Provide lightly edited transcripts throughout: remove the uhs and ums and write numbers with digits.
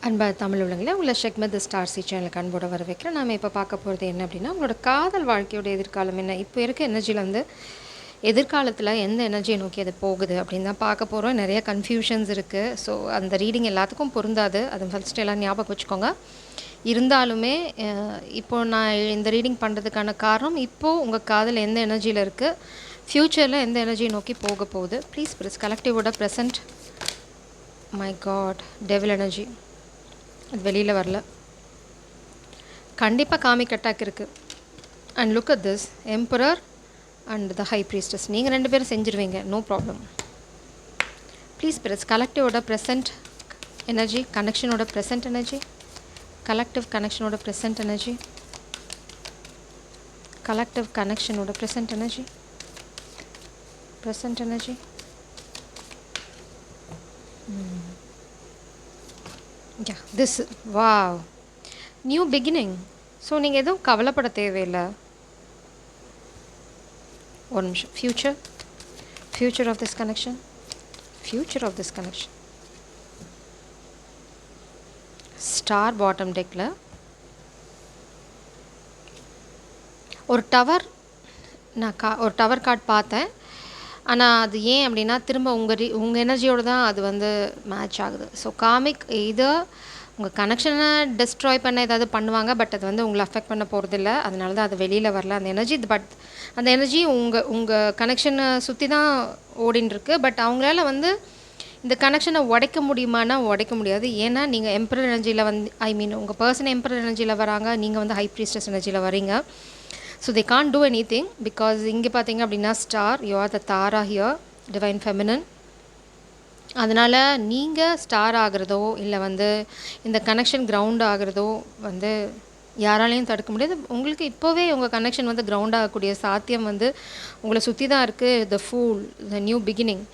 அன்பா தமிழ் உள்ளங்களே உங்களை ஷெக்மத் ஸ்டார்சி சேனலுக்கு அன்போட வர வைக்கிறேன். நாம் இப்போ பார்க்க போகிறது என்ன அப்படின்னா, உங்களோட காதல் வாழ்க்கையோட எதிர்காலம் என்ன, இப்போ இருக்க எனர்ஜியில் வந்து எதிர்காலத்தில் எந்த எனர்ஜியை நோக்கி அது போகுது அப்படின்னு தான் பார்க்க போகிறோம். நிறைய கன்ஃபியூஷன்ஸ் இருக்குது. ஸோ அந்த ரீடிங் எல்லாத்துக்கும் பொருந்தாது, அதை ஃபஸ்ட்டு எல்லாம் ஞாபகம் வச்சுக்கோங்க. இருந்தாலுமே இப்போது நான் இந்த ரீடிங் பண்ணுறதுக்கான காரணம், இப்போது உங்கள் காதல் எந்த எனர்ஜியில் இருக்குது, ஃப்யூச்சரில் எந்த எனர்ஜியை நோக்கி போக போகுது. ப்ளீஸ் ப்ளீஸ் கலெக்டிவோட present. My god, devil energy அது வெளியில் வரல. கண்டிப்பாக காமிக் அட்டாக் இருக்குது. And look at this emperor and the high priestess. நீங்கள் ரெண்டு பேரும் செஞ்சுருவீங்க, நோ ப்ராப்ளம். ப்ளீஸ் பிரஸ் கலெக்டிவோட ப்ரெசன்ட் எனர்ஜி, கனெக்ஷனோட ப்ரெசன்ட் எனர்ஜி, கலெக்டிவ் கனெக்ஷனோட ப்ரெசன்ட் எனர்ஜி, கலெக்டிவ் கனெக்ஷனோட present energy, present energy. Yeah, this, wow, new beginning. So நீங்கள் எதுவும் கவலைப்பட தேவையில்லை. ஒரு நிமிஷம். Future of this connection, future of this connection. Star bottom டெக்கில் ஒரு டவர், நான் ஒரு டவர் கார்டு பார்த்தேன். ஆனால் அது ஏன் அப்படின்னா திரும்ப உங்கள் எனர்ஜியோடு தான் அது வந்து மேட்ச் ஆகுது. ஸோ காமிக் இது உங்கள் கனெக்ஷனை டெஸ்ட்ராய் பண்ண ஏதாவது பண்ணுவாங்க, பட் அது வந்து உங்களை அஃபெக்ட் பண்ண போகிறதில்ல. அதனால தான் அது வெளியில் வரல அந்த எனர்ஜி. பட் அந்த எனர்ஜி உங்கள் கனெக்ஷனை சுற்றி தான் ஓடின்னு இருக்குது. பட் அவங்களால வந்து இந்த கனெக்ஷனை உடைக்க முடியுமானா உடைக்க முடியாது. ஏன்னா நீங்கள் எம்பரர் எனர்ஜியில் வந்து உங்கள் பர்சன் எம்பரர் எனர்ஜியில் வராங்க, நீங்கள் வந்து ஹை ப்ரீஸ்டஸ் எனர்ஜியில் வரீங்க. So they can't do anything because இங்கே பார்த்தீங்க அப்படின்னா star, you are the Tara here, divine feminine. அதனால் நீங்கள் ஸ்டார் ஆகிறதோ இல்லை வந்து இந்த கனெக்ஷன் கிரவுண்ட் ஆகிறதோ வந்து யாராலையும் தடுக்க முடியாது. உங்களுக்கு இப்போவே உங்கள் கனெக்ஷன் வந்து கிரவுண்ட் ஆகக்கூடிய சாத்தியம் வந்து உங்களை சுற்றி தான் இருக்குது. த pool, the new beginning.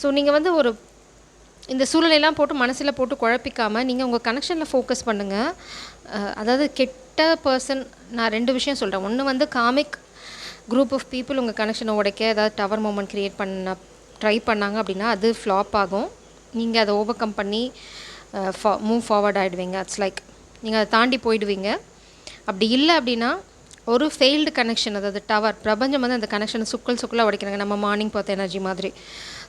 So நீங்கள் வந்து ஒரு இந்த சூழ்நிலையெல்லாம் போட்டு மனசில் போட்டு குழப்பிக்காமல் நீங்கள் உங்கள் கனெக்ஷனில் ஃபோக்கஸ் பண்ணுங்கள். அதாவது கெட்ட பர்சன், நான் ரெண்டு விஷயம் சொல்கிறேன். ஒன்று வந்து காமிக் குரூப் ஆஃப் பீப்புள் உங்கள் கனெக்ஷனை உடைக்க ஏதாவது டவர் மூமெண்ட் க்ரியேட் பண்ண ட்ரை பண்ணாங்க அப்படின்னா அது ஃப்ளாப் ஆகும். நீங்கள் அதை ஓவர் கம் பண்ணி மூவ் ஃபார்வர்ட் ஆகிடுவீங்க. இட்ஸ் லைக் நீங்கள் அதை தாண்டி போயிடுவீங்க. அப்படி இல்லை அப்படின்னா ஒரு ஃபெயில்டு கனெக்ஷன், அதாவது டவர், பிரபஞ்சம் வந்து அந்த கனெக்ஷனை சுக்கலாக உடைக்கிறாங்க, நம்ம மார்னிங் பார்த்த எனர்ஜி மாதிரி.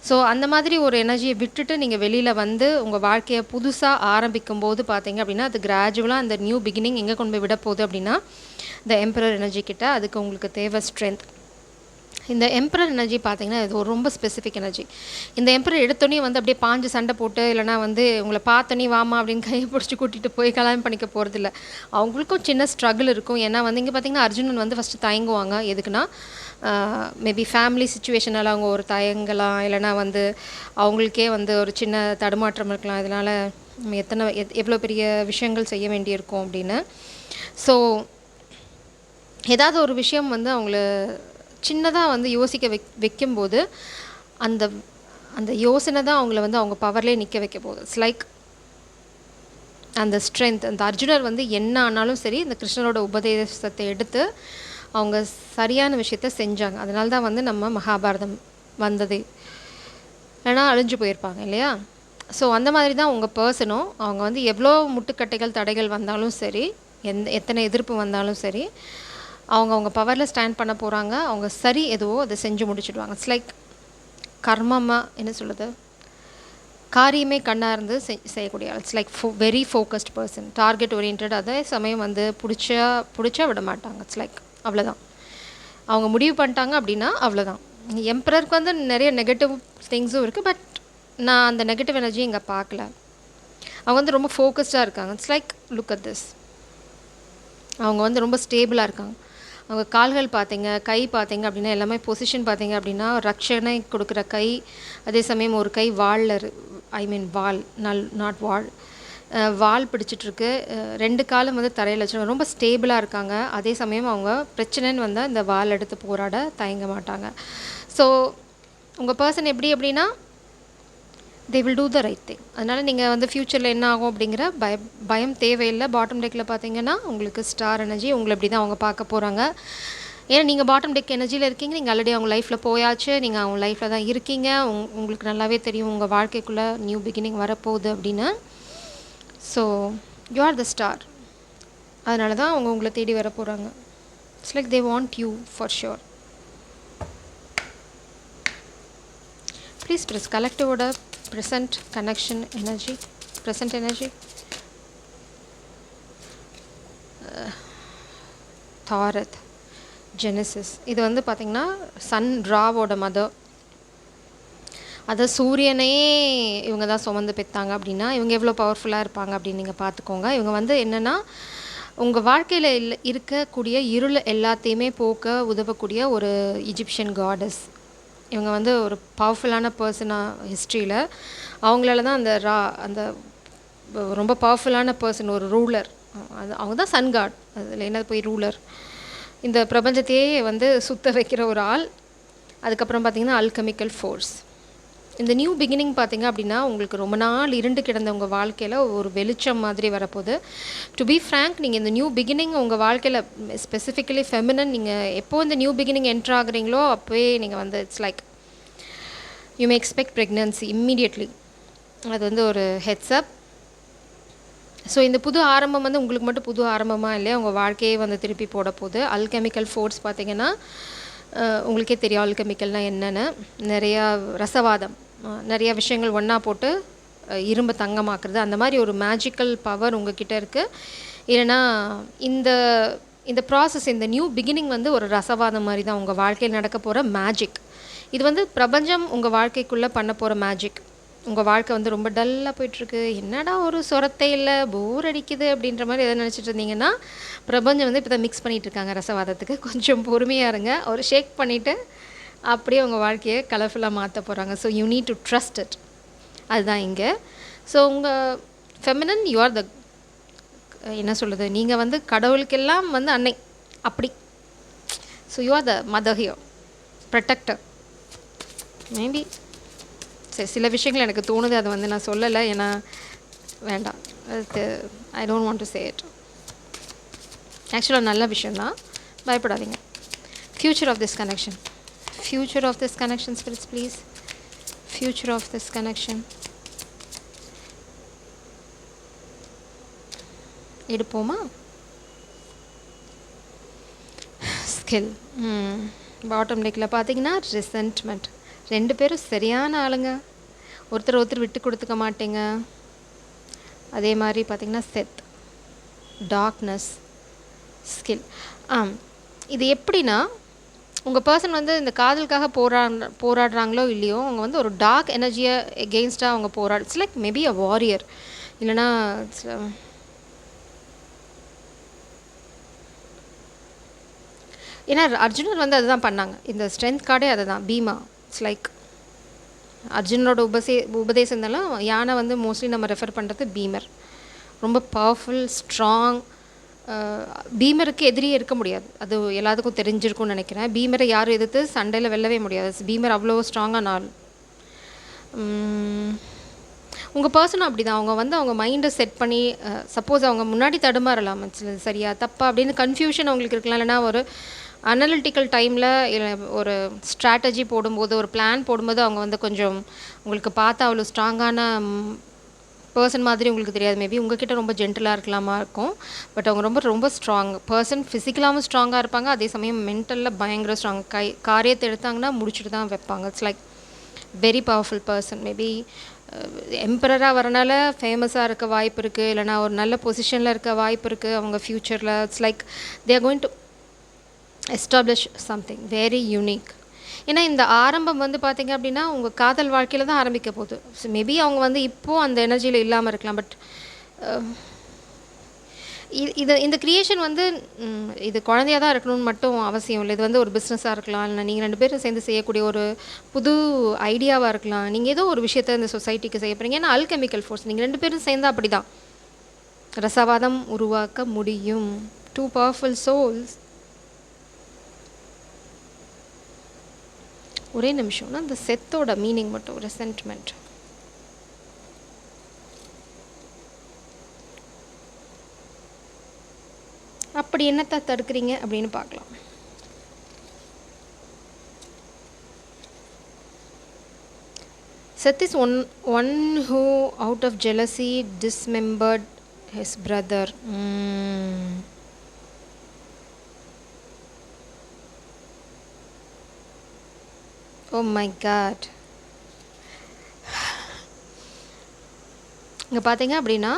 ஸோ அந்த மாதிரி ஒரு எனர்ஜியை விட்டுட்டு நீங்கள் வெளியில் வந்து உங்கள் வாழ்க்கையை புதுசாக ஆரம்பிக்கும் போது பார்த்தீங்க அப்படின்னா அது கிராஜுவலாக அந்த நியூ பிகினிங் எங்கே கொண்டு போய் விட போகுது அப்படின்னா இந்த எம்பரர் எனர்ஜி கிட்ட. அதுக்கு உங்களுக்கு தேவை ஸ்ட்ரென்த். இந்த எம்பரர் எனர்ஜி பார்த்தீங்கன்னா இது ஒரு ரொம்ப ஸ்பெசிஃபிக் எனர்ஜி. இந்த எம்பரர் எடுத்தோன்னே வந்து அப்படியே பாஞ்சு சண்டை போட்டு இல்லைனா வந்து உங்களை பார்த்தோன்னே வாமா அப்படின்னு கையை பிடிச்சி கூட்டிகிட்டு போய் கல்யாணம் பண்ணிக்க போகிறதில்ல. அவங்களுக்கும் சின்ன ஸ்ட்ரகிள் இருக்கும். ஏன்னா வந்து இங்கே பார்த்திங்கன்னா அர்ஜுனன் வந்து ஃபஸ்ட்டு தயங்குவாங்க. எதுக்குன்னா மேபி ஃபேமிலி சுச்சுவேஷனால் அவங்க ஒரு தயங்கலாம், இல்லைனா வந்து அவங்களுக்கே வந்து ஒரு சின்ன தடுமாற்றம் இருக்கலாம். இதனால் எவ்வளோ பெரிய விஷயங்கள் செய்ய வேண்டியிருக்கும் அப்படின்னு. ஸோ ஏதாவது ஒரு விஷயம் வந்து அவங்கள சின்னதாக வந்து யோசிக்க வைக்கும்போது அந்த அந்த யோசனை தான் அவங்கள வந்து அவங்க பவர்லேயே நிற்க வைக்க போகுது. இட்ஸ் லைக் அந்த ஸ்ட்ரென்த். அந்த அர்ஜுனர் வந்து என்ன ஆனாலும் சரி இந்த கிருஷ்ணரோட உபதேசத்தை எடுத்து அவங்க சரியான விஷயத்த செஞ்சாங்க. அதனால தான் வந்து நம்ம மகாபாரதம் வந்தது, ஏன்னா அழிஞ்சு போயிருப்பாங்க இல்லையா. ஸோ அந்த மாதிரி தான் உங்கள் பர்சனும் அவங்க வந்து எவ்வளோ முட்டுக்கட்டைகள் தடைகள் வந்தாலும் சரி, எத்தனை எதிர்ப்பு வந்தாலும் சரி, அவங்க பவரில் ஸ்டாண்ட் பண்ண போகிறாங்க. அவங்க சரி எதுவோ அதை செஞ்சு முடிச்சுடுவாங்க. இட்ஸ் லைக் கர்மமாக என்ன சொல்லுது, காரியமே கண்ணாக இருந்து செய்யக்கூடிய. It's like very focused person, target orient. அதே சமயம் வந்து பிடிச்சா விட மாட்டாங்க. இட்ஸ் லைக் அவ்வளோதான். அவங்க முடிவு பண்ணிட்டாங்க அப்படின்னா அவ்வளோதான். எம்பரருக்கு வந்து நிறைய நெகட்டிவ் திங்ஸும் இருக்குது, பட் நான் அந்த நெகட்டிவ் எனர்ஜி இங்கே பார்க்கல. அவங்க வந்து ரொம்ப ஃபோக்கஸ்டாக இருக்காங்க. It's like look at this. அவங்க வந்து ரொம்ப ஸ்டேபிளாக இருக்காங்க. அவங்க கால்கள் பார்த்தீங்க, கை பார்த்தீங்க அப்படின்னா எல்லாமே பொசிஷன் பார்த்தீங்க அப்படின்னா ரக்ஷனை கொடுக்குற கை. அதே சமயம் ஒரு கை வாலில் வால், நாட் வால் பிடிச்சிட்ருக்கு. ரெண்டு காலம் வந்து தரையில் வச்சு ரொம்ப ஸ்டேபிளாக இருக்காங்க. அதே சமயம் அவங்க பிரச்சனைன்னு வந்தால் இந்த வால் எடுத்து போராட தயங்க மாட்டாங்க. ஸோ உங்கள் பர்சன் எப்படின்னா they will do the right thing. அதனால் நீங்கள் வந்து ஃப்யூச்சரில் என்ன ஆகும் அப்படிங்கிற பயம் தேவையில்லை. பாட்டம் டெக்கில் பார்த்தீங்கன்னா உங்களுக்கு ஸ்டார் எனர்ஜி உங்களை இப்படி தான் அவங்க பார்க்க போகிறாங்க. ஏன்னா நீங்கள் பாட்டம் டெக் எனர்ஜியில் இருக்கீங்க. நீங்கள் ஆல்ரெடி அவங்க லைஃப்பில் போயாச்சு, நீங்கள் அவங்க லைஃப்பில் தான் இருக்கீங்க. உங்களுக்கு நல்லாவே தெரியும் உங்கள் வாழ்க்கைக்குள்ளே நியூ பிகினிங் வரப்போகுது அப்படின்னு. So you are the star. அதனால தான் அவங்க உங்களை தேடி வர போகிறாங்க. It's like they want you for sure. Please press கலெக்டிவோட present connection energy, present energy. தாரத், ஜெனசிஸ். இது வந்து பார்த்திங்கன்னா சன் ராவோட மதர். அதை சூரியனே இவங்க தான் சுமந்து பெற்றாங்க அப்படின்னா இவங்க எவ்வளோ பவர்ஃபுல்லாக இருப்பாங்க அப்படின்னு நீங்கள் பார்த்துக்கோங்க. இவங்க வந்து என்னென்னா உங்கள் வாழ்க்கையில் இருக்கக்கூடிய இருள் எல்லாத்தையுமே போக்க உதவக்கூடிய ஒரு இஜிப்ஷியன் காடஸ். இவங்க வந்து ஒரு பவர்ஃபுல்லான பர்சனாக ஹிஸ்ட்ரியில். அவங்களால தான் அந்த ரொம்ப பவர்ஃபுல்லான பர்சன், ஒரு ரூலர். அவங்க தான் சன் காட். அதில் என்ன போய் ரூலர், இந்த பிரபஞ்சத்தையே வந்து சுத்த வைக்கிற ஒரு ஆள். அதுக்கப்புறம் பார்த்திங்கன்னா அல்கெமிக்கல் ஃபோர்ஸ். இந்த நியூ பிகினிங் பார்த்திங்க அப்படின்னா உங்களுக்கு ரொம்ப நாள் இருண்டு கிடந்த உங்கள் வாழ்க்கையில் ஒரு வெளிச்சம் மாதிரி வரப்போகுது. டு பி ஃப்ரேங்க், நீங்கள் இந்த நியூ பிகினிங் உங்கள் வாழ்க்கையில் ஸ்பெசிஃபிக்கலி ஃபெமினன், நீங்கள் எப்போது இந்த நியூ பிகினிங் என்ட்ரு ஆகுறீங்களோ அப்போவே நீங்கள் வந்து it's like you may expect pregnancy immediately. அது வந்து ஒரு ஹெட்ஸ்அப். ஸோ இந்த புது ஆரம்பம் வந்து உங்களுக்கு மட்டும் புது ஆரம்பமாக இல்லையா, உங்கள் வாழ்க்கையே வந்து திருப்பி போட போகுது. அல்கெமிக்கல் ஃபோர்ஸ் பார்த்திங்கன்னா உங்களுக்கே தெரியும் அல்கெமிக்கல்னால் என்னென்னு. நிறையா ரசவாதம், நிறையா விஷயங்கள் ஒன்றா போட்டு இரும்பு தங்கமாக்குறது, அந்த மாதிரி ஒரு மேஜிக்கல் பவர் உங்ககிட்ட இருக்குது. இல்லைனா இந்த ப்ராசஸ், இந்த நியூ பிகினிங் வந்து ஒரு ரசவாதம் மாதிரி தான் உங்கள் வாழ்க்கையில் நடக்க போகிற மேஜிக். இது வந்து பிரபஞ்சம் உங்கள் வாழ்க்கைக்குள்ளே பண்ண போகிற மேஜிக். உங்கள் வாழ்க்கை வந்து ரொம்ப டல்லாக போயிட்டுருக்கு, என்னடா ஒரு சொரத்தை இல்லை, போர் அடிக்குது அப்படின்ற மாதிரி எதை நினச்சிட்டு இருந்தீங்கன்னா பிரபஞ்சம் வந்து இப்போ தான் மிக்ஸ் பண்ணிகிட்டு இருக்காங்க ரசவாதத்துக்கு. கொஞ்சம் பொறுமையாக இருங்க. ஒரு ஷேக் பண்ணிவிட்டு அப்படியே உங்கள் வாழ்க்கையை கலர்ஃபுல்லாக மாற்ற போகிறாங்க. So you need to trust it. அதுதான் இங்கே. ஸோ உங்கள் ஃபெமினன், யூ ஆர் த, என்ன சொல்கிறது, நீங்கள் வந்து கடவுளுக்கெல்லாம் வந்து அன்னை அப்படி. So you are the mother here, protector. Maybe சரி, சில விஷயங்கள் எனக்கு தோணுது, அதை வந்து நான் சொல்லலை, ஏன்னா வேண்டாம், அது I don't want to say it. ஆக்சுவலாக நல்ல விஷயந்தான், பயப்படாதீங்க. Future of this connection, future of this connection, spirits please, future of this connection. எடுப்போமா? ஸ்கில். பாட்டம் டெக்கில் பார்த்தீங்கன்னா ரிசென்ட்மெண்ட். ரெண்டு பேரும் சரியான ஆளுங்க, ஒருத்தர் விட்டு கொடுத்துக்க மாட்டேங்க. அதே மாதிரி பார்த்திங்கன்னா செத், டார்க்னஸ், ஸ்கில். இது எப்படின்னா உங்கள் பர்சன் வந்து இந்த காதலுக்காக போராடுறாங்களோ இல்லையோ, அவங்க வந்து ஒரு டார்க் எனர்ஜியை எகெயின்ஸ்டாக அவங்க it's like maybe a warrior. இல்லைனா ஏன்னா அர்ஜுனர் வந்து அதுதான் பண்ணாங்க. இந்த ஸ்ட்ரென்த் கார்டே அதை தான், பீமா. இட்ஸ் லைக் அர்ஜுனரோட உபதேசம் இருந்தாலும் யானை வந்து மோஸ்ட்லி நம்ம ரெஃபர் பண்ணுறது பீமர். ரொம்ப பவர்ஃபுல், ஸ்ட்ராங். பீமருக்கு எதிரியே இருக்க முடியாது, அது எல்லாத்துக்கும் தெரிஞ்சிருக்கும்னு நினைக்கிறேன். பீமரை யாரும் எதிர்த்து சண்டையில் வெல்லவே முடியாது. பீமர் அவ்வளோ ஸ்ட்ராங்கான ஆள். உங்கள் பர்சனும் அப்படி தான். அவங்க வந்து அவங்க மைண்டை செட் பண்ணி, சப்போஸ் அவங்க முன்னாடி தடுமாறலாம், சரியா தப்பா அப்படின்னு கன்ஃபியூஷன் அவங்களுக்கு இருக்கலாம். இல்லைனா ஒரு அனலிட்டிக்கல் டைமில் ஒரு ஸ்ட்ராட்டஜி போடும்போது, ஒரு பிளான் போடும்போது அவங்க வந்து கொஞ்சம் உங்களுக்கு பார்த்தா அவ்வளோ ஸ்ட்ராங்கான பர்சன் மாதிரி உங்களுக்கு தெரியாது. மேபி உங்ககிட்ட ரொம்ப ஜென்டலாக இருக்கலாமா இருக்கும். பட் அவங்க ரொம்ப ரொம்ப ஸ்ட்ராங் பர்சன். ஃபிசிக்கலாகவும் ஸ்ட்ராங்காக இருப்பாங்க, அதே சமயம் மென்டலில் பயங்கர ஸ்ட்ராங். காரியத்தை எடுத்தாங்கன்னா முடிச்சுட்டு தான் வைப்பாங்க. It's like very powerful person. Maybe எம்பரராக வரனால ஃபேமஸாக இருக்க வாய்ப்பு இருக்குது, இல்லைனா ஒரு நல்ல பொசிஷனில் இருக்க வாய்ப்பு இருக்குது அவங்க ஃப்யூச்சரில். It's like they are going to establish something very unique. ஏன்னா இந்த ஆரம்பம் வந்து பார்த்திங்க அப்படின்னா உங்கள் காதல் வாழ்க்கையில் தான் ஆரம்பிக்க போகுது. ஸோ மேபி அவங்க வந்து இப்போது அந்த எனர்ஜியில் இல்லாமல் இருக்கலாம். பட் இந்த க்ரியேஷன் வந்து இது குழந்தையாக தான் இருக்கணும்னு மட்டும் அவசியம் இல்லை. இது வந்து ஒரு பிஸ்னஸாக இருக்கலாம், இல்லை நீங்கள் ரெண்டு பேரும் சேர்ந்து செய்யக்கூடிய ஒரு புது ஐடியாவாக இருக்கலாம். நீங்கள் ஏதோ ஒரு விஷயத்தை இந்த சொசைட்டிக்கு செய்ய போகிறீங்க. ஏன்னா அல்கெமிக்கல் ஃபோர்ஸ், நீங்கள் ரெண்டு பேரும் சேர்ந்தால் அப்படி தான் ரசவாதம் உருவாக்க முடியும். Two powerful souls. ஒரே நிமிஷம்னா அந்த செத்தோட மீனிங் மட்டும், ரெசென்ட்மெண்ட். அப்படி என்னத்தை தடுக்கிறீங்க அப்படின்னு பார்க்கலாம். Seth is one who out of jealousy dismembered his brother. Oh my god. இங்கே பார்த்தீங்க அப்படின்னா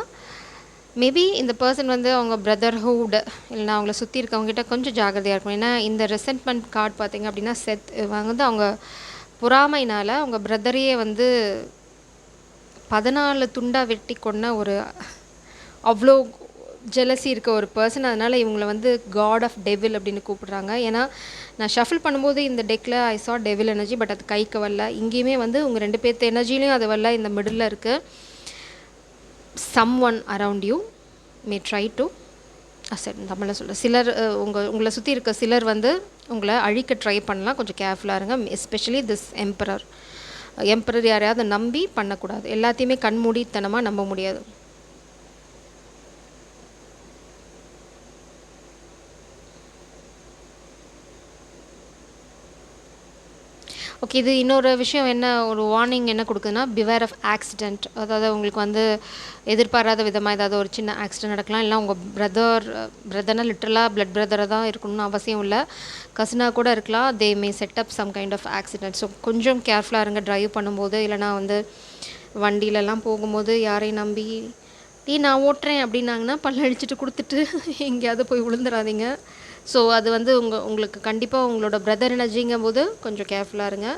மேபி இந்த பர்சன் வந்து அவங்க பிரதர்ஹுட் இல்லைனா அவங்கள சுற்றி இருக்கவங்ககிட்ட கொஞ்சம் ஜாகிரதையாக இருக்கும். ஏன்னா இந்த ரெசென்ட்மெண்ட் கார்டு பார்த்தீங்க அப்படின்னா செத் இவங்க வந்து அவங்க பொறாமைனால் அவங்க பிரதரையே வந்து 14 துண்டாக வெட்டி கொன்ன ஒரு அவ்வளோ ஜெலசி இருக்க ஒரு பர்சன். அதனால் இவங்கள வந்து காட் ஆஃப் டெவில் அப்படின்னு கூப்பிடுறாங்க. ஏன்னா நான் ஷஃபில் பண்ணும்போது இந்த டெக்கில் ஐ சா டெவில் எனர்ஜி, பட் அது கைக்கு வரல. இங்கேயுமே வந்து உங்கள் 2 பேர்த்து எனர்ஜிலையும் அது வரல. இந்த மிடில் இருக்குது. someone around you may try to தமிழில் சொல்கிற சிலர் உங்களை சுற்றி இருக்க சிலர் வந்து உங்களை அழிக்க ட்ரை பண்ணலாம். கொஞ்சம் கேர்ஃபுல்லாக இருங்க. எஸ்பெஷலி திஸ் எம்பரர் யாரையாவது நம்பி பண்ணக்கூடாது. எல்லாத்தையுமே கண்மூடித்தனமாக நம்ப முடியாது. ஓகே, இது இன்னொரு விஷயம் என்ன ஒரு வார்னிங் என்ன கொடுக்குதுன்னா, பிவேர் ஆஃப் ஆக்சிடெண்ட். அதாவது உங்களுக்கு வந்து எதிர்பாராத விதமாக ஏதாவது ஒரு சின்ன ஆக்சிடென்ட் நடக்கலாம். இல்லை உங்கள் பிரதர்னா லிட்டரலாக பிளட் பிரதராக தான் இருக்கணும்னு அவசியம் இல்லை, கசினாக கூட இருக்கலாம். They may set up some kind of accident. So கொஞ்சம் கேர்ஃபுல்லாக இருங்க ட்ரைவ் பண்ணும்போது. இல்லைனா வந்து வண்டியிலலாம் போகும்போது யாரையும் நம்பி நான் ஓட்டுறேன் அப்படின்னாங்கன்னா பல்லழிச்சிட்டு கொடுத்துட்டு எங்கேயாவது போய் விழுந்துடாதீங்க. ஸோ அது வந்து உங்களுக்கு கண்டிப்பாக உங்களோட பிரதர் எனர்ஜிங்கும் போது கொஞ்சம் கேர்ஃபுல்லாக இருங்க.